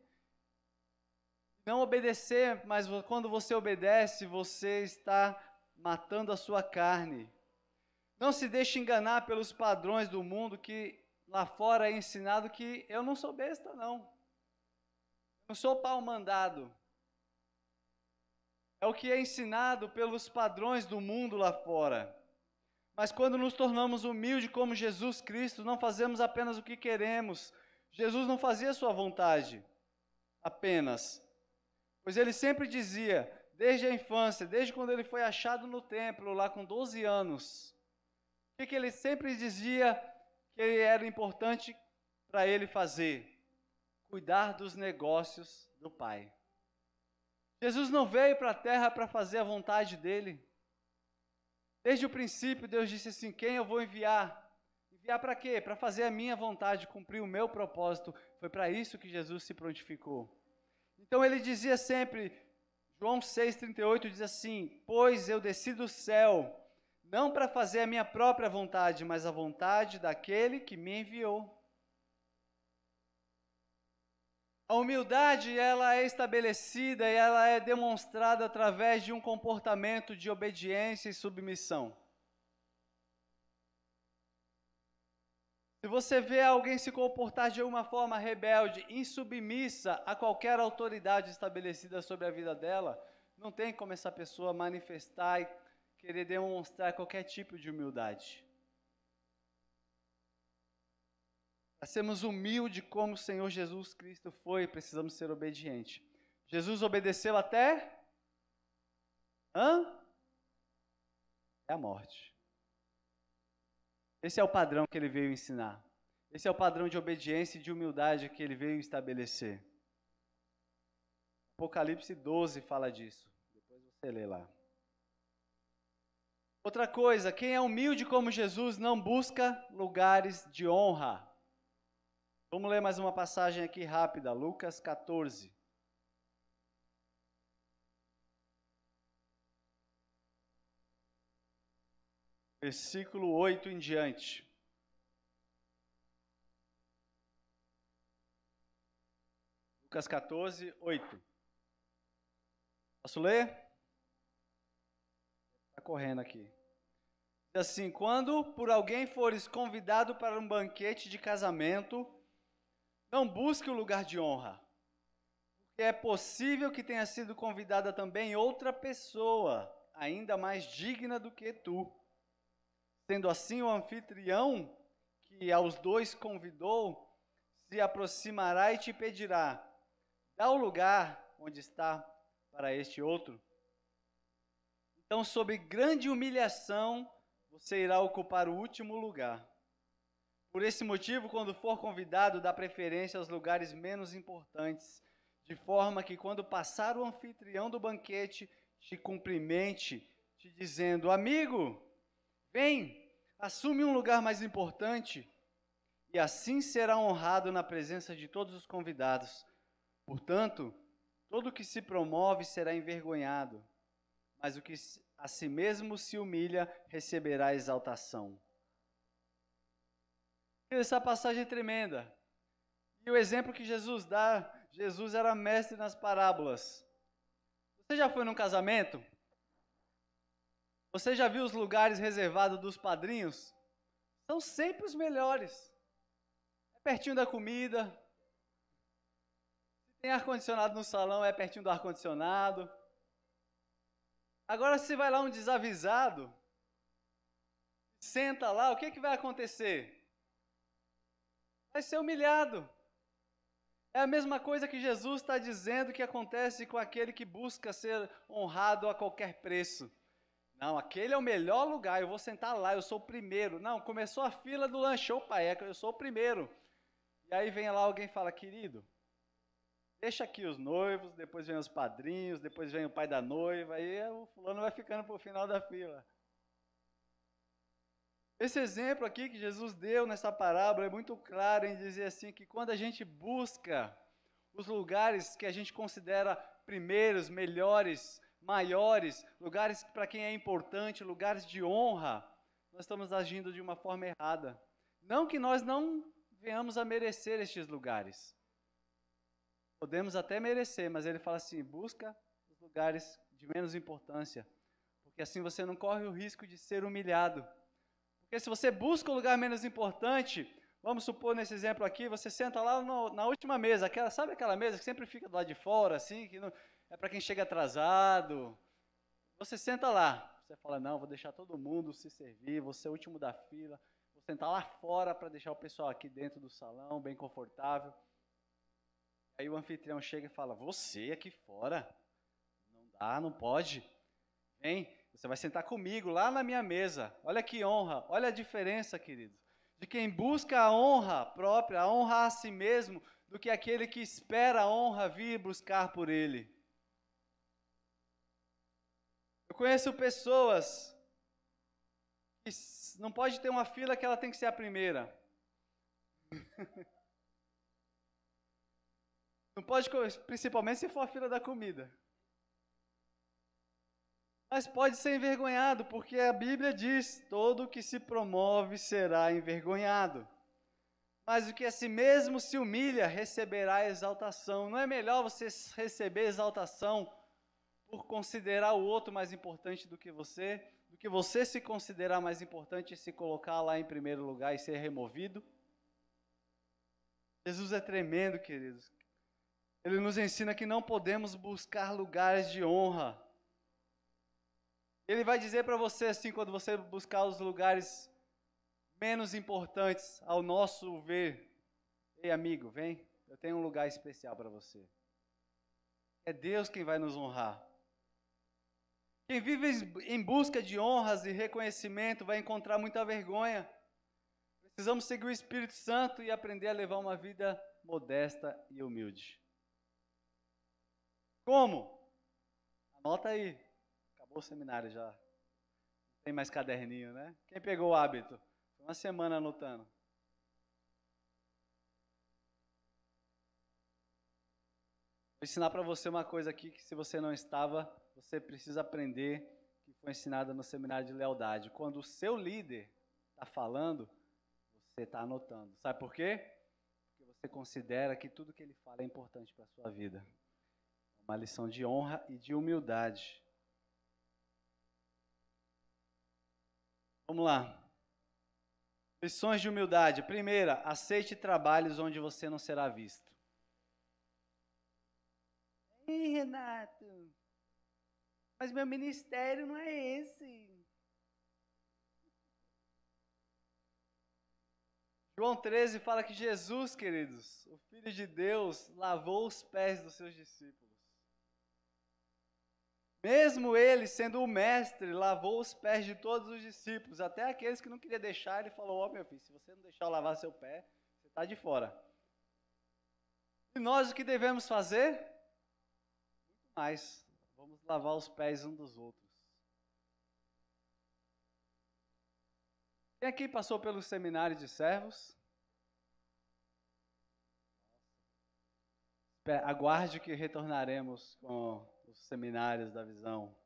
não obedecer, mas quando você obedece, você está matando a sua carne. Não se deixe enganar pelos padrões do mundo, que lá fora é ensinado que eu não sou besta, não. Eu não sou pau mandado. É o que é ensinado pelos padrões do mundo lá fora. Mas quando nos tornamos humildes como Jesus Cristo, não fazemos apenas o que queremos. Jesus não fazia a sua vontade apenas. Pois ele sempre dizia, desde a infância, desde quando ele foi achado no templo, lá com 12 anos, o que ele sempre dizia que era importante para ele fazer? Cuidar dos negócios do Pai. Jesus não veio para a terra para fazer a vontade dele. Desde o princípio, Deus disse assim: quem eu vou enviar? Enviar para quê? Para fazer a minha vontade, cumprir o meu propósito. Foi para isso que Jesus se prontificou. Então ele dizia sempre, João 6,38 diz assim: pois eu desci do céu, não para fazer a minha própria vontade, mas a vontade daquele que me enviou. A humildade, ela é estabelecida e ela é demonstrada através de um comportamento de obediência e submissão. Se você vê alguém se comportar de uma forma rebelde, insubmissa a qualquer autoridade estabelecida sobre a vida dela, não tem como essa pessoa manifestar e querer demonstrar qualquer tipo de humildade. Para sermos humildes como o Senhor Jesus Cristo foi, precisamos ser obedientes. Jesus obedeceu até a morte. Esse é o padrão que ele veio ensinar. Esse é o padrão de obediência e de humildade que ele veio estabelecer. Apocalipse 12 fala disso. Depois você lê lá. Outra coisa, quem é humilde como Jesus não busca lugares de honra. Vamos ler mais uma passagem aqui rápida, Lucas 14. Versículo 8 em diante. Lucas 14, 8. Posso ler? Está correndo aqui. Diz assim: quando por alguém fores convidado para um banquete de casamento, não busque o lugar de honra, porque é possível que tenha sido convidada também outra pessoa, ainda mais digna do que tu. Sendo assim, o anfitrião, que aos dois convidou, se aproximará e te pedirá: dá o lugar onde está para este outro. Então, sob grande humilhação, você irá ocupar o último lugar. Por esse motivo, quando for convidado, dá preferência aos lugares menos importantes, de forma que quando passar o anfitrião do banquete, te cumprimente, te dizendo: amigo, vem, assume um lugar mais importante, e assim será honrado na presença de todos os convidados. Portanto, todo o que se promove será envergonhado, mas o que a si mesmo se humilha receberá exaltação. Essa passagem é tremenda. E o exemplo que Jesus dá, Jesus era mestre nas parábolas. Você já foi num casamento? Você já viu os lugares reservados dos padrinhos? São sempre os melhores. É pertinho da comida. Se tem ar-condicionado no salão, é pertinho do ar-condicionado. Agora, se vai lá um desavisado, senta lá, o que vai acontecer? Vai ser humilhado. É a mesma coisa que Jesus está dizendo que acontece com aquele que busca ser honrado a qualquer preço. Não, aquele é o melhor lugar, eu vou sentar lá, eu sou o primeiro. Não, começou a fila do lanche, opa, eu sou o primeiro. E aí vem lá alguém e fala: querido, deixa aqui os noivos, depois vem os padrinhos, depois vem o pai da noiva, aí o fulano vai ficando para o final da fila. Esse exemplo aqui que Jesus deu nessa parábola é muito claro em dizer assim que quando a gente busca os lugares que a gente considera primeiros, melhores, maiores, lugares para quem é importante, lugares de honra, nós estamos agindo de uma forma errada. Não que nós não venhamos a merecer estes lugares. Podemos até merecer, mas ele fala assim: busca os lugares de menos importância, porque assim você não corre o risco de ser humilhado. Porque se você busca um lugar menos importante, vamos supor nesse exemplo aqui, você senta lá na última mesa, sabe aquela mesa que sempre fica do lado de fora, assim, que não, é para quem chega atrasado. Você senta lá, você fala: não, vou deixar todo mundo se servir, vou ser o último da fila, vou sentar lá fora para deixar o pessoal aqui dentro do salão, bem confortável. Aí o anfitrião chega e fala: você aqui fora? Não dá, não pode. Vem, você vai sentar comigo lá na minha mesa. Olha que honra, olha a diferença, queridos, de quem busca a honra própria, a honra a si mesmo, do que aquele que espera a honra vir buscar por ele. Eu conheço pessoas que não pode ter uma fila que ela tem que ser a primeira. Não pode, principalmente se for a fila da comida. Mas pode ser envergonhado, porque a Bíblia diz: todo que se promove será envergonhado. Mas o que a si mesmo se humilha, receberá exaltação. Não é melhor você receber exaltação por considerar o outro mais importante do que você se considerar mais importante e se colocar lá em primeiro lugar e ser removido? Jesus é tremendo, queridos. Ele nos ensina que não podemos buscar lugares de honra. Ele vai dizer para você assim, quando você buscar os lugares menos importantes ao nosso ver: ei, amigo, vem, eu tenho um lugar especial para você. É Deus quem vai nos honrar. Quem vive em busca de honras e reconhecimento vai encontrar muita vergonha. Precisamos seguir o Espírito Santo e aprender a levar uma vida modesta e humilde. Como? Anota aí. Acabou o seminário já. Não tem mais caderninho, né? Quem pegou o hábito? Foi uma semana anotando. Vou ensinar para você uma coisa aqui que, se você não estava, você precisa aprender, que foi ensinada no seminário de lealdade. Quando o seu líder está falando, você está anotando. Sabe por quê? Porque você considera que tudo que ele fala é importante para a sua vida. Uma lição de honra e de humildade. Vamos lá. Lições de humildade. Primeira, aceite trabalhos onde você não será visto. Ei, Renato, mas meu ministério não é esse. João 13 fala que Jesus, queridos, o Filho de Deus, lavou os pés dos seus discípulos. Mesmo ele, sendo o mestre, lavou os pés de todos os discípulos, até aqueles que não queriam deixar, ele falou, ó meu filho, se você não deixar eu lavar seu pé, você está de fora. E nós o que devemos fazer? Muito mais, vamos lavar os pés uns dos outros. Quem aqui passou pelo seminário de servos? Aguarde que retornaremos com os seminários da visão.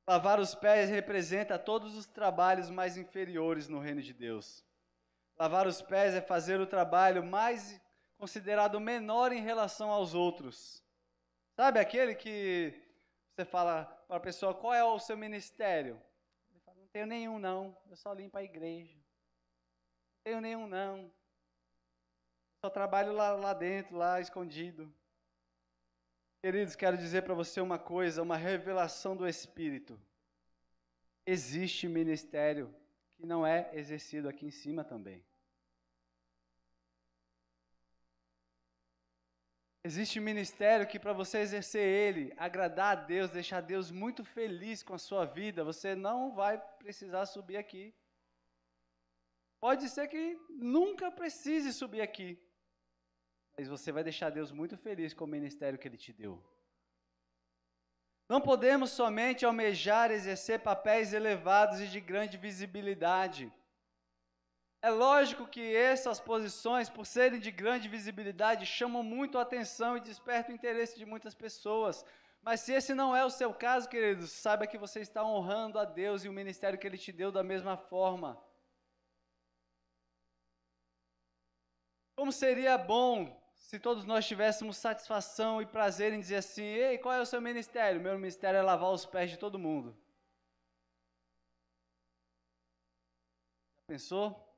Lavar os pés representa todos os trabalhos mais inferiores no reino de Deus. Lavar os pés é fazer o trabalho mais considerado menor em relação aos outros. Sabe aquele que você fala para a pessoa, qual é o seu ministério? Ele fala, não tenho nenhum não, eu só limpo a igreja. Não tenho nenhum não. Só trabalho lá dentro, lá escondido. Queridos, quero dizer para você uma coisa, uma revelação do Espírito. Existe ministério que não é exercido aqui em cima também. Existe ministério que para você exercer ele, agradar a Deus, deixar Deus muito feliz com a sua vida, você não vai precisar subir aqui. Pode ser que nunca precise subir aqui. Mas você vai deixar Deus muito feliz com o ministério que Ele te deu. Não podemos somente almejar exercer papéis elevados e de grande visibilidade. É lógico que essas posições, por serem de grande visibilidade, chamam muito a atenção e despertam o interesse de muitas pessoas. Mas se esse não é o seu caso, queridos, saiba que você está honrando a Deus e o ministério que Ele te deu da mesma forma. Como seria bom se todos nós tivéssemos satisfação e prazer em dizer assim, ei, qual é o seu ministério? Meu ministério é lavar os pés de todo mundo. Já pensou?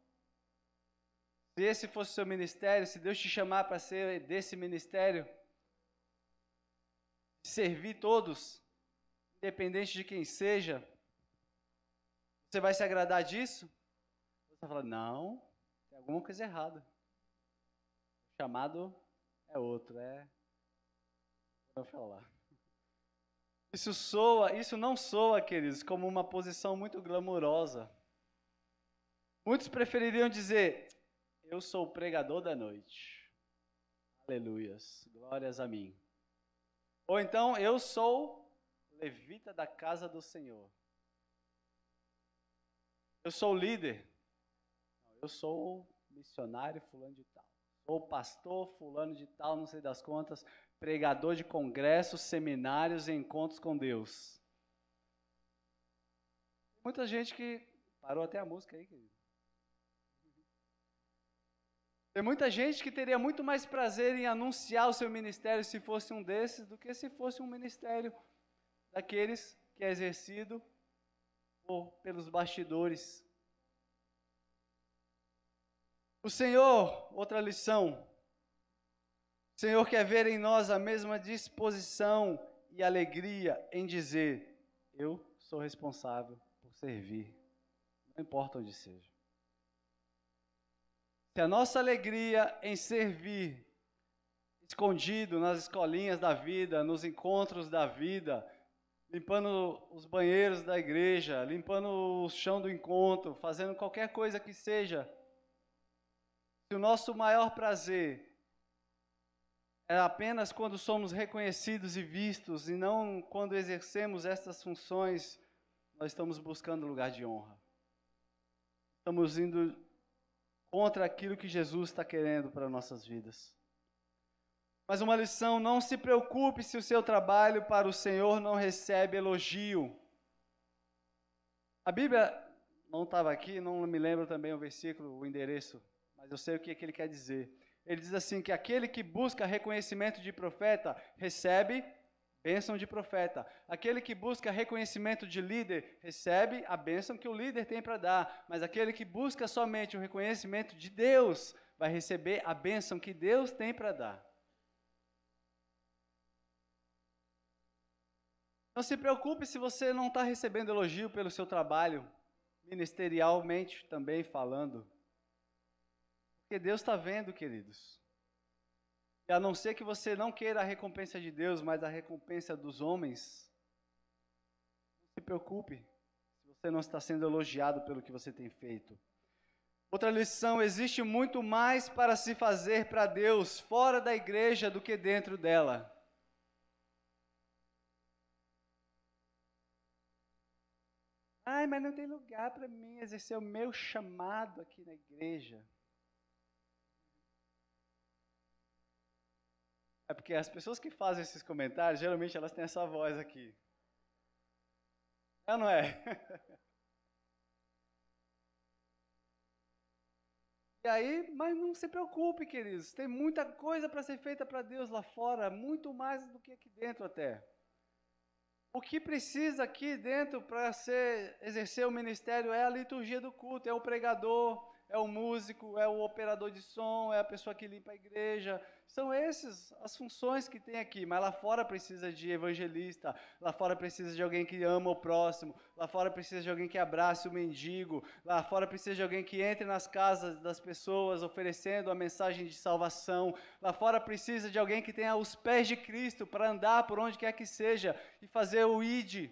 Se esse fosse o seu ministério, se Deus te chamar para ser desse ministério, servir todos, independente de quem seja, você vai se agradar disso? Você vai falar, não, tem alguma coisa errada. O chamado é outro, vou falar. Isso não soa, queridos, como uma posição muito glamurosa. Muitos prefeririam dizer, eu sou o pregador da noite. Aleluias, glórias a mim. Ou então, eu sou levita da casa do Senhor. Eu sou o líder. Eu sou o missionário fulano de tal. Sou o pastor fulano de tal, não sei das contas, pregador de congressos, seminários e encontros com Deus. Muita gente que parou até a música aí, querido. Tem muita gente que teria muito mais prazer em anunciar o seu ministério se fosse um desses do que se fosse um ministério daqueles que é exercido pelos bastidores. O Senhor, outra lição, o Senhor quer ver em nós a mesma disposição e alegria em dizer, eu sou responsável por servir, não importa onde seja. Se a nossa alegria em servir, escondido nas escolinhas da vida, nos encontros da vida, limpando os banheiros da igreja, limpando o chão do encontro, fazendo qualquer coisa que seja, se o nosso maior prazer é apenas quando somos reconhecidos e vistos, e não quando exercemos estas funções, nós estamos buscando lugar de honra. Estamos indo contra aquilo que Jesus está querendo para nossas vidas. Mas uma lição, não se preocupe se o seu trabalho para o Senhor não recebe elogio. A Bíblia não estava aqui, não me lembro também o versículo, o endereço, mas eu sei o que ele quer dizer. Ele diz assim, que aquele que busca reconhecimento de profeta, recebe bênção de profeta. Aquele que busca reconhecimento de líder, recebe a bênção que o líder tem para dar. Mas aquele que busca somente o reconhecimento de Deus, vai receber a bênção que Deus tem para dar. Não se preocupe se você não está recebendo elogio pelo seu trabalho, ministerialmente também falando. Porque Deus está vendo, queridos. E a não ser que você não queira a recompensa de Deus, mas a recompensa dos homens, não se preocupe se você não está sendo elogiado pelo que você tem feito. Outra lição: existe muito mais para se fazer para Deus fora da igreja do que dentro dela. Ai, mas não tem lugar para mim exercer o meu chamado aqui na igreja. É porque as pessoas que fazem esses comentários, geralmente elas têm essa voz aqui. É ou não é? E aí, mas não se preocupe, queridos, tem muita coisa para ser feita para Deus lá fora, muito mais do que aqui dentro até. O que precisa aqui dentro para exercer o ministério é a liturgia do culto, é o pregador, é o músico, é o operador de som, é a pessoa que limpa a igreja. São essas as funções que tem aqui, mas lá fora precisa de evangelista, lá fora precisa de alguém que ama o próximo, lá fora precisa de alguém que abrace o mendigo, lá fora precisa de alguém que entre nas casas das pessoas oferecendo a mensagem de salvação, lá fora precisa de alguém que tenha os pés de Cristo para andar por onde quer que seja e fazer o ID.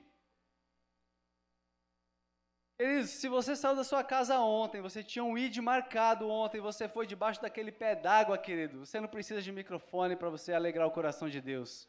Queridos, se você saiu da sua casa ontem, você tinha um ID marcado ontem, você foi debaixo daquele pé d'água, querido, você não precisa de microfone para você alegrar o coração de Deus.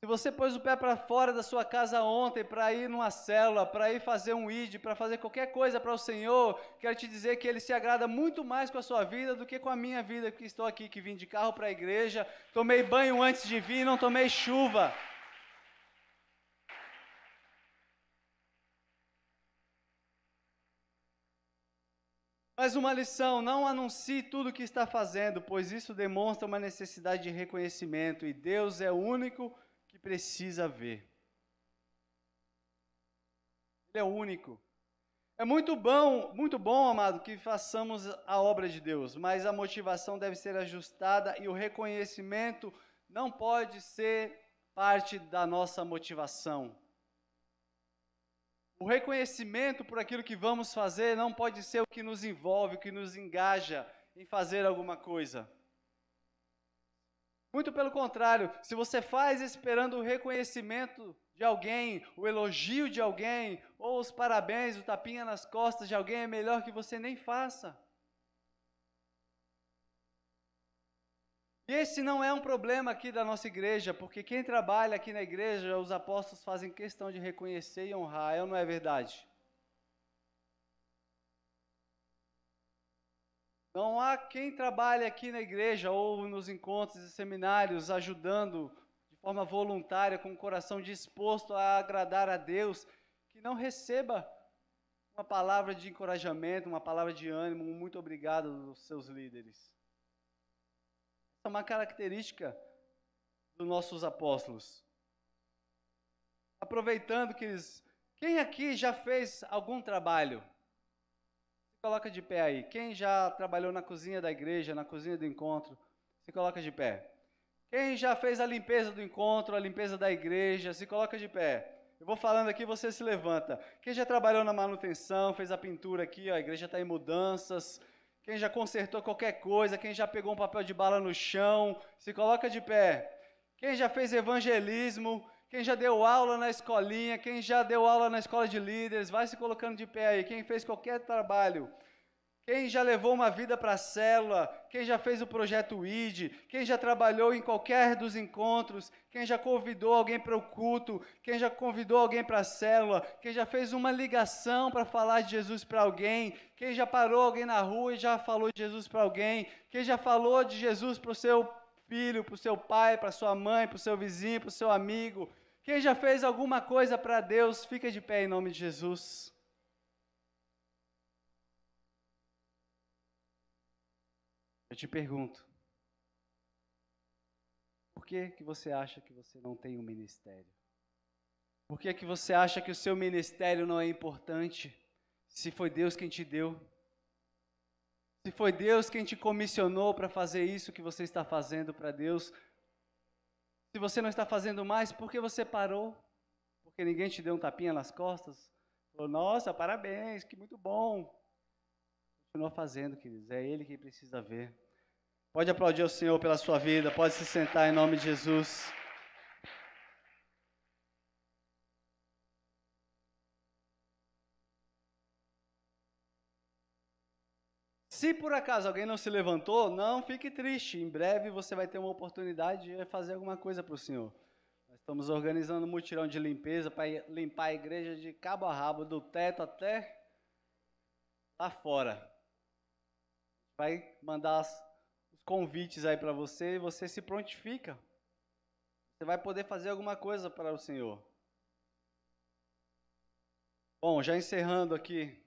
Se você pôs o pé para fora da sua casa ontem para ir numa célula, para ir fazer um ID, para fazer qualquer coisa para o Senhor, quero te dizer que Ele se agrada muito mais com a sua vida do que com a minha vida, que estou aqui, que vim de carro para a igreja, tomei banho antes de vir, não tomei chuva. Mais uma lição: não anuncie tudo o que está fazendo, pois isso demonstra uma necessidade de reconhecimento, e Deus é o único que precisa ver. Ele é o único. É muito bom, amado, que façamos a obra de Deus, mas a motivação deve ser ajustada e o reconhecimento não pode ser parte da nossa motivação. O reconhecimento por aquilo que vamos fazer não pode ser o que nos envolve, o que nos engaja em fazer alguma coisa. Muito pelo contrário, se você faz esperando o reconhecimento de alguém, o elogio de alguém, ou os parabéns, o tapinha nas costas de alguém, é melhor que você nem faça. E esse não é um problema aqui da nossa igreja, porque quem trabalha aqui na igreja, os apóstolos fazem questão de reconhecer e honrar, é ou não é verdade? Não há quem trabalhe aqui na igreja ou nos encontros e seminários ajudando de forma voluntária, com o coração disposto a agradar a Deus, que não receba uma palavra de encorajamento, uma palavra de ânimo, um muito obrigado dos seus líderes. É uma característica dos nossos apóstolos. Aproveitando que quem aqui já fez algum trabalho? Se coloca de pé aí. Quem já trabalhou na cozinha da igreja, na cozinha do encontro? Se coloca de pé. Quem já fez a limpeza do encontro, a limpeza da igreja? Se coloca de pé. Eu vou falando aqui, você se levanta. Quem já trabalhou na manutenção, fez a pintura aqui, ó, a igreja está em mudanças. Quem já consertou qualquer coisa, quem já pegou um papel de bala no chão, se coloca de pé. Quem já fez evangelismo, quem já deu aula na escolinha, quem já deu aula na escola de líderes, vai se colocando de pé aí. Quem fez qualquer trabalho, quem já levou uma vida para a célula, quem já fez o projeto ID, quem já trabalhou em qualquer dos encontros, quem já convidou alguém para o culto, quem já convidou alguém para a célula, quem já fez uma ligação para falar de Jesus para alguém, quem já parou alguém na rua e já falou de Jesus para alguém, quem já falou de Jesus para o seu filho, para o seu pai, para a sua mãe, para o seu vizinho, para o seu amigo, quem já fez alguma coisa para Deus, fica de pé em nome de Jesus. Eu te pergunto, por que que você acha que você não tem um ministério? Por que que você acha que o seu ministério não é importante? Se foi Deus quem te deu? Se foi Deus quem te comissionou para fazer isso que você está fazendo para Deus? Se você não está fazendo mais, por que você parou? Porque ninguém te deu um tapinha nas costas? Falou, nossa, parabéns, que muito bom. continua fazendo, queridos. É Ele que precisa ver. Pode aplaudir o Senhor pela sua vida, pode se sentar em nome de Jesus. Se por acaso alguém não se levantou, não fique triste. Em breve você vai ter uma oportunidade de fazer alguma coisa para o Senhor. Nós estamos organizando um mutirão de limpeza para limpar a igreja de cabo a rabo, do teto até lá fora. Vai mandar os convites aí para você e você se prontifica. Você vai poder fazer alguma coisa para o Senhor. Bom, já encerrando aqui.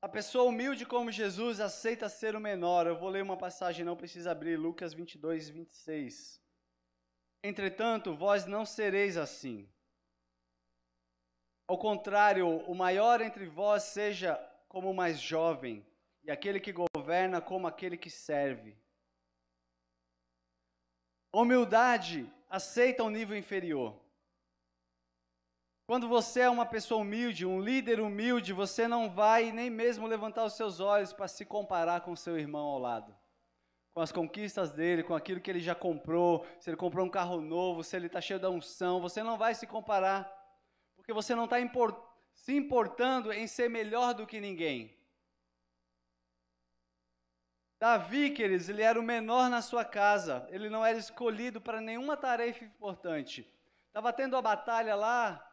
A pessoa humilde como Jesus aceita ser o menor. Eu vou ler uma passagem, não precisa abrir, Lucas 22, 26. Entretanto, vós não sereis assim. Ao contrário, o maior entre vós seja como o mais jovem, e aquele que governa como aquele que serve. A humildade aceita um nível inferior. Quando você é uma pessoa humilde, um líder humilde, você não vai nem mesmo levantar os seus olhos para se comparar com o seu irmão ao lado. Com as conquistas dele, com aquilo que ele já comprou, se ele comprou um carro novo, se ele está cheio da unção, você não vai se comparar, porque você não está se importando em ser melhor do que ninguém. Davi, queridos, ele era o menor na sua casa, ele não era escolhido para nenhuma tarefa importante. Estava tendo a batalha lá,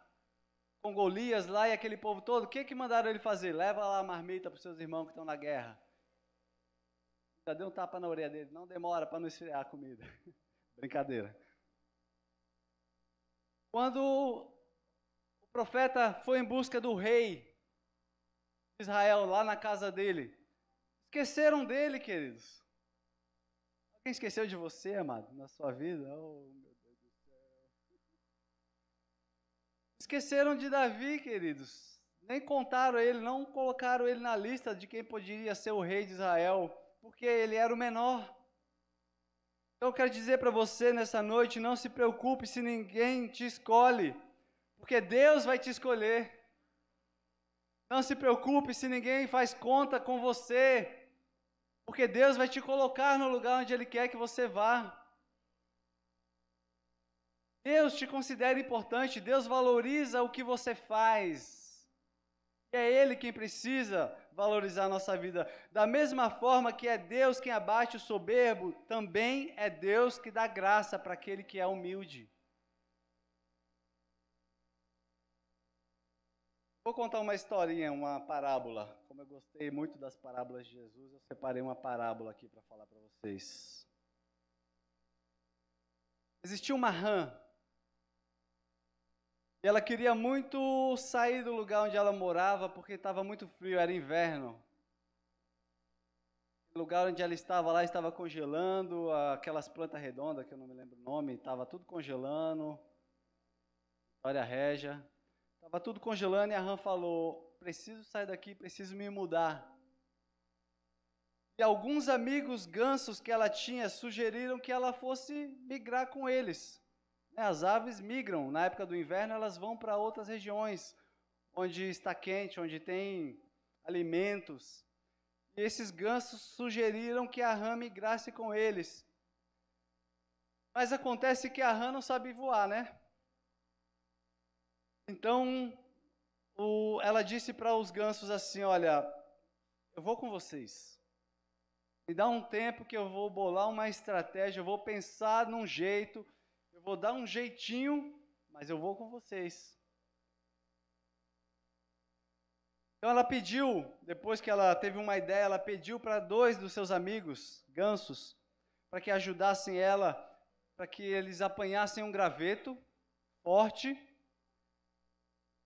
com Golias lá e aquele povo todo, o que mandaram ele fazer? Leva lá a marmita para os seus irmãos que estão na guerra. Já deu um tapa na orelha dele, não demora para não esfriar a comida. Brincadeira. Quando o profeta foi em busca do rei de Israel, lá na casa dele, esqueceram dele, queridos. Alguém esqueceu de você, amado, na sua vida? Oh, meu Deus do céu. Esqueceram de Davi, queridos. Nem contaram ele, não colocaram ele na lista de quem poderia ser o rei de Israel, porque ele era o menor. Então eu quero dizer para você nessa noite, não se preocupe se ninguém te escolhe, porque Deus vai te escolher. Não se preocupe se ninguém faz conta com você, porque Deus vai te colocar no lugar onde Ele quer que você vá. Deus te considera importante, Deus valoriza o que você faz. E é Ele quem precisa valorizar a nossa vida. Da mesma forma que é Deus quem abate o soberbo, também é Deus que dá graça para aquele que é humilde. Vou contar uma historinha, uma parábola. Como eu gostei muito das parábolas de Jesus, eu separei uma parábola aqui para falar para vocês. Existia uma rã. E ela queria muito sair do lugar onde ela morava, porque estava muito frio, era inverno. O lugar onde ela estava lá estava congelando, aquelas plantas redondas, que eu não me lembro o nome, estava tudo congelando. Vitória Régia. Estava tudo congelando e a rã falou, preciso sair daqui, preciso me mudar. E alguns amigos gansos que ela tinha sugeriram que ela fosse migrar com eles. As aves migram, na época do inverno elas vão para outras regiões, onde está quente, onde tem alimentos. E esses gansos sugeriram que a rã migrasse com eles. Mas acontece que a rã não sabe voar, né? Então, ela disse para os gansos assim, olha, eu vou com vocês. Me dá um tempo que eu vou bolar uma estratégia, eu vou pensar num jeito, eu vou dar um jeitinho, mas eu vou com vocês. Então ela pediu, depois que ela teve uma ideia, ela pediu para 2 dos seus amigos, gansos, para que ajudassem ela, para que eles apanhassem um graveto forte,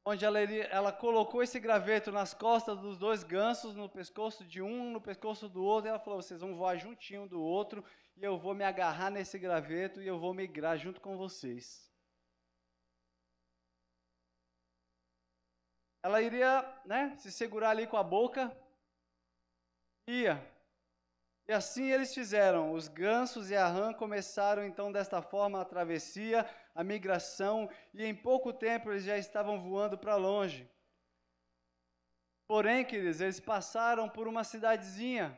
onde ela colocou esse graveto nas costas dos 2 gansos, no pescoço de um, no pescoço do outro, e ela falou, vocês vão voar juntinho um do outro, e eu vou me agarrar nesse graveto, e eu vou migrar junto com vocês. Ela iria, se segurar ali com a boca, ia. E assim eles fizeram, os gansos e a rã começaram então desta forma a travessia, a migração, e em pouco tempo eles já estavam voando para longe. Porém, queridos, eles passaram por uma cidadezinha.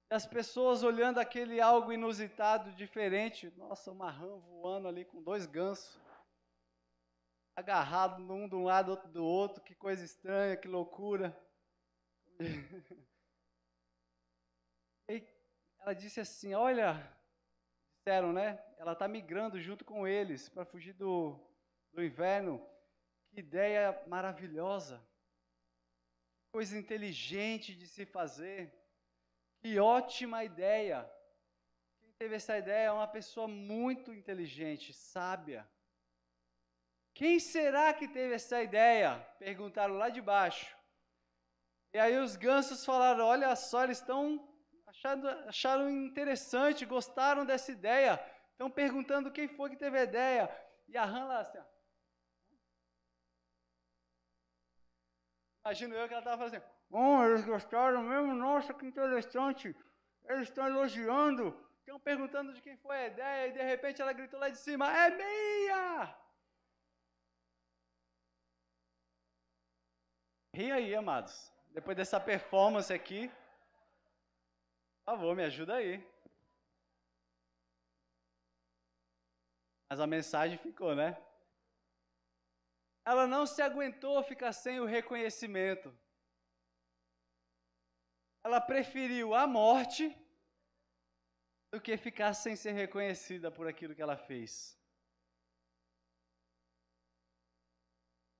E as pessoas olhando aquele algo inusitado, diferente. Nossa, uma rã voando ali com 2 gansos. Agarrado um de um lado, outro do outro. Que coisa estranha, que loucura. E ela disse assim, olha, disseram, né? Ela está migrando junto com eles para fugir do inverno. Que ideia maravilhosa. Que coisa inteligente de se fazer. Que ótima ideia. Quem teve essa ideia é uma pessoa muito inteligente, sábia. Quem será que teve essa ideia? Perguntaram lá de baixo. E aí os gansos falaram, olha só, eles acharam interessante, gostaram dessa ideia. Estão perguntando quem foi que teve a ideia. E a rã lá assim, ó. Imagino eu que ela estava falando assim, eles gostaram mesmo? Nossa, que interessante. Eles estão elogiando, estão perguntando de quem foi a ideia, e de repente ela gritou lá de cima, é minha! Ri aí, amados. Depois dessa performance aqui, por favor, me ajuda aí. Mas a mensagem ficou, né? Ela não se aguentou ficar sem o reconhecimento. Ela preferiu a morte do que ficar sem ser reconhecida por aquilo que ela fez.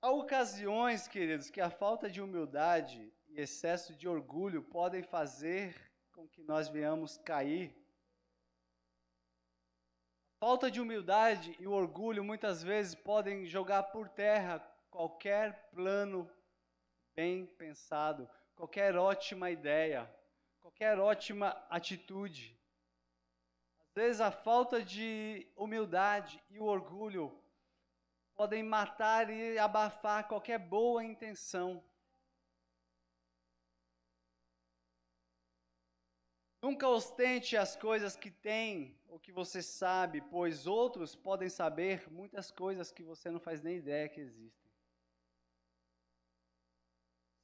Há ocasiões, queridos, que a falta de humildade e excesso de orgulho podem fazer com que nós venhamos cair. A falta de humildade e o orgulho muitas vezes podem jogar por terra qualquer plano bem pensado, qualquer ótima ideia, qualquer ótima atitude. Às vezes a falta de humildade e o orgulho podem matar e abafar qualquer boa intenção. Nunca ostente as coisas que tem ou que você sabe, pois outros podem saber muitas coisas que você não faz nem ideia que existem.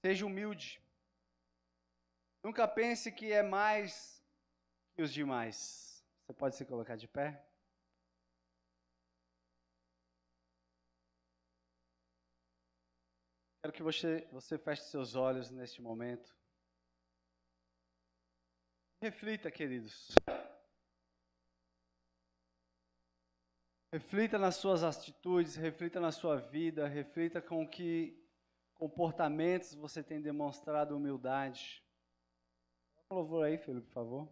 Seja humilde. Nunca pense que é mais que os demais. Você pode se colocar de pé? Quero que você feche seus olhos neste momento. Reflita, queridos. Reflita nas suas atitudes, reflita na sua vida, reflita com que comportamentos você tem demonstrado humildade. Coloca o louvor aí, filho, por favor.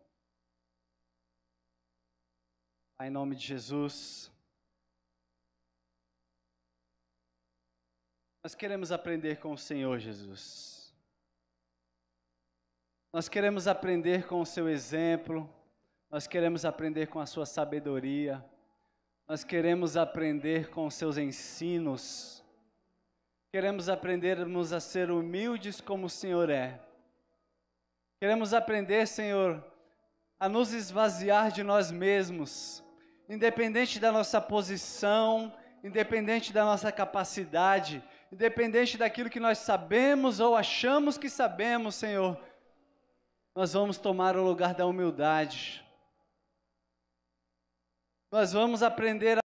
Pai, em nome de Jesus. Nós queremos aprender com o Senhor Jesus. Nós queremos aprender com o seu exemplo, nós queremos aprender com a sua sabedoria, nós queremos aprender com os seus ensinos, queremos aprendermos a ser humildes como o Senhor é. Queremos aprender, Senhor, a nos esvaziar de nós mesmos, independente da nossa posição, independente da nossa capacidade, independente daquilo que nós sabemos ou achamos que sabemos, Senhor. Nós vamos tomar o lugar da humildade. Nós vamos aprender a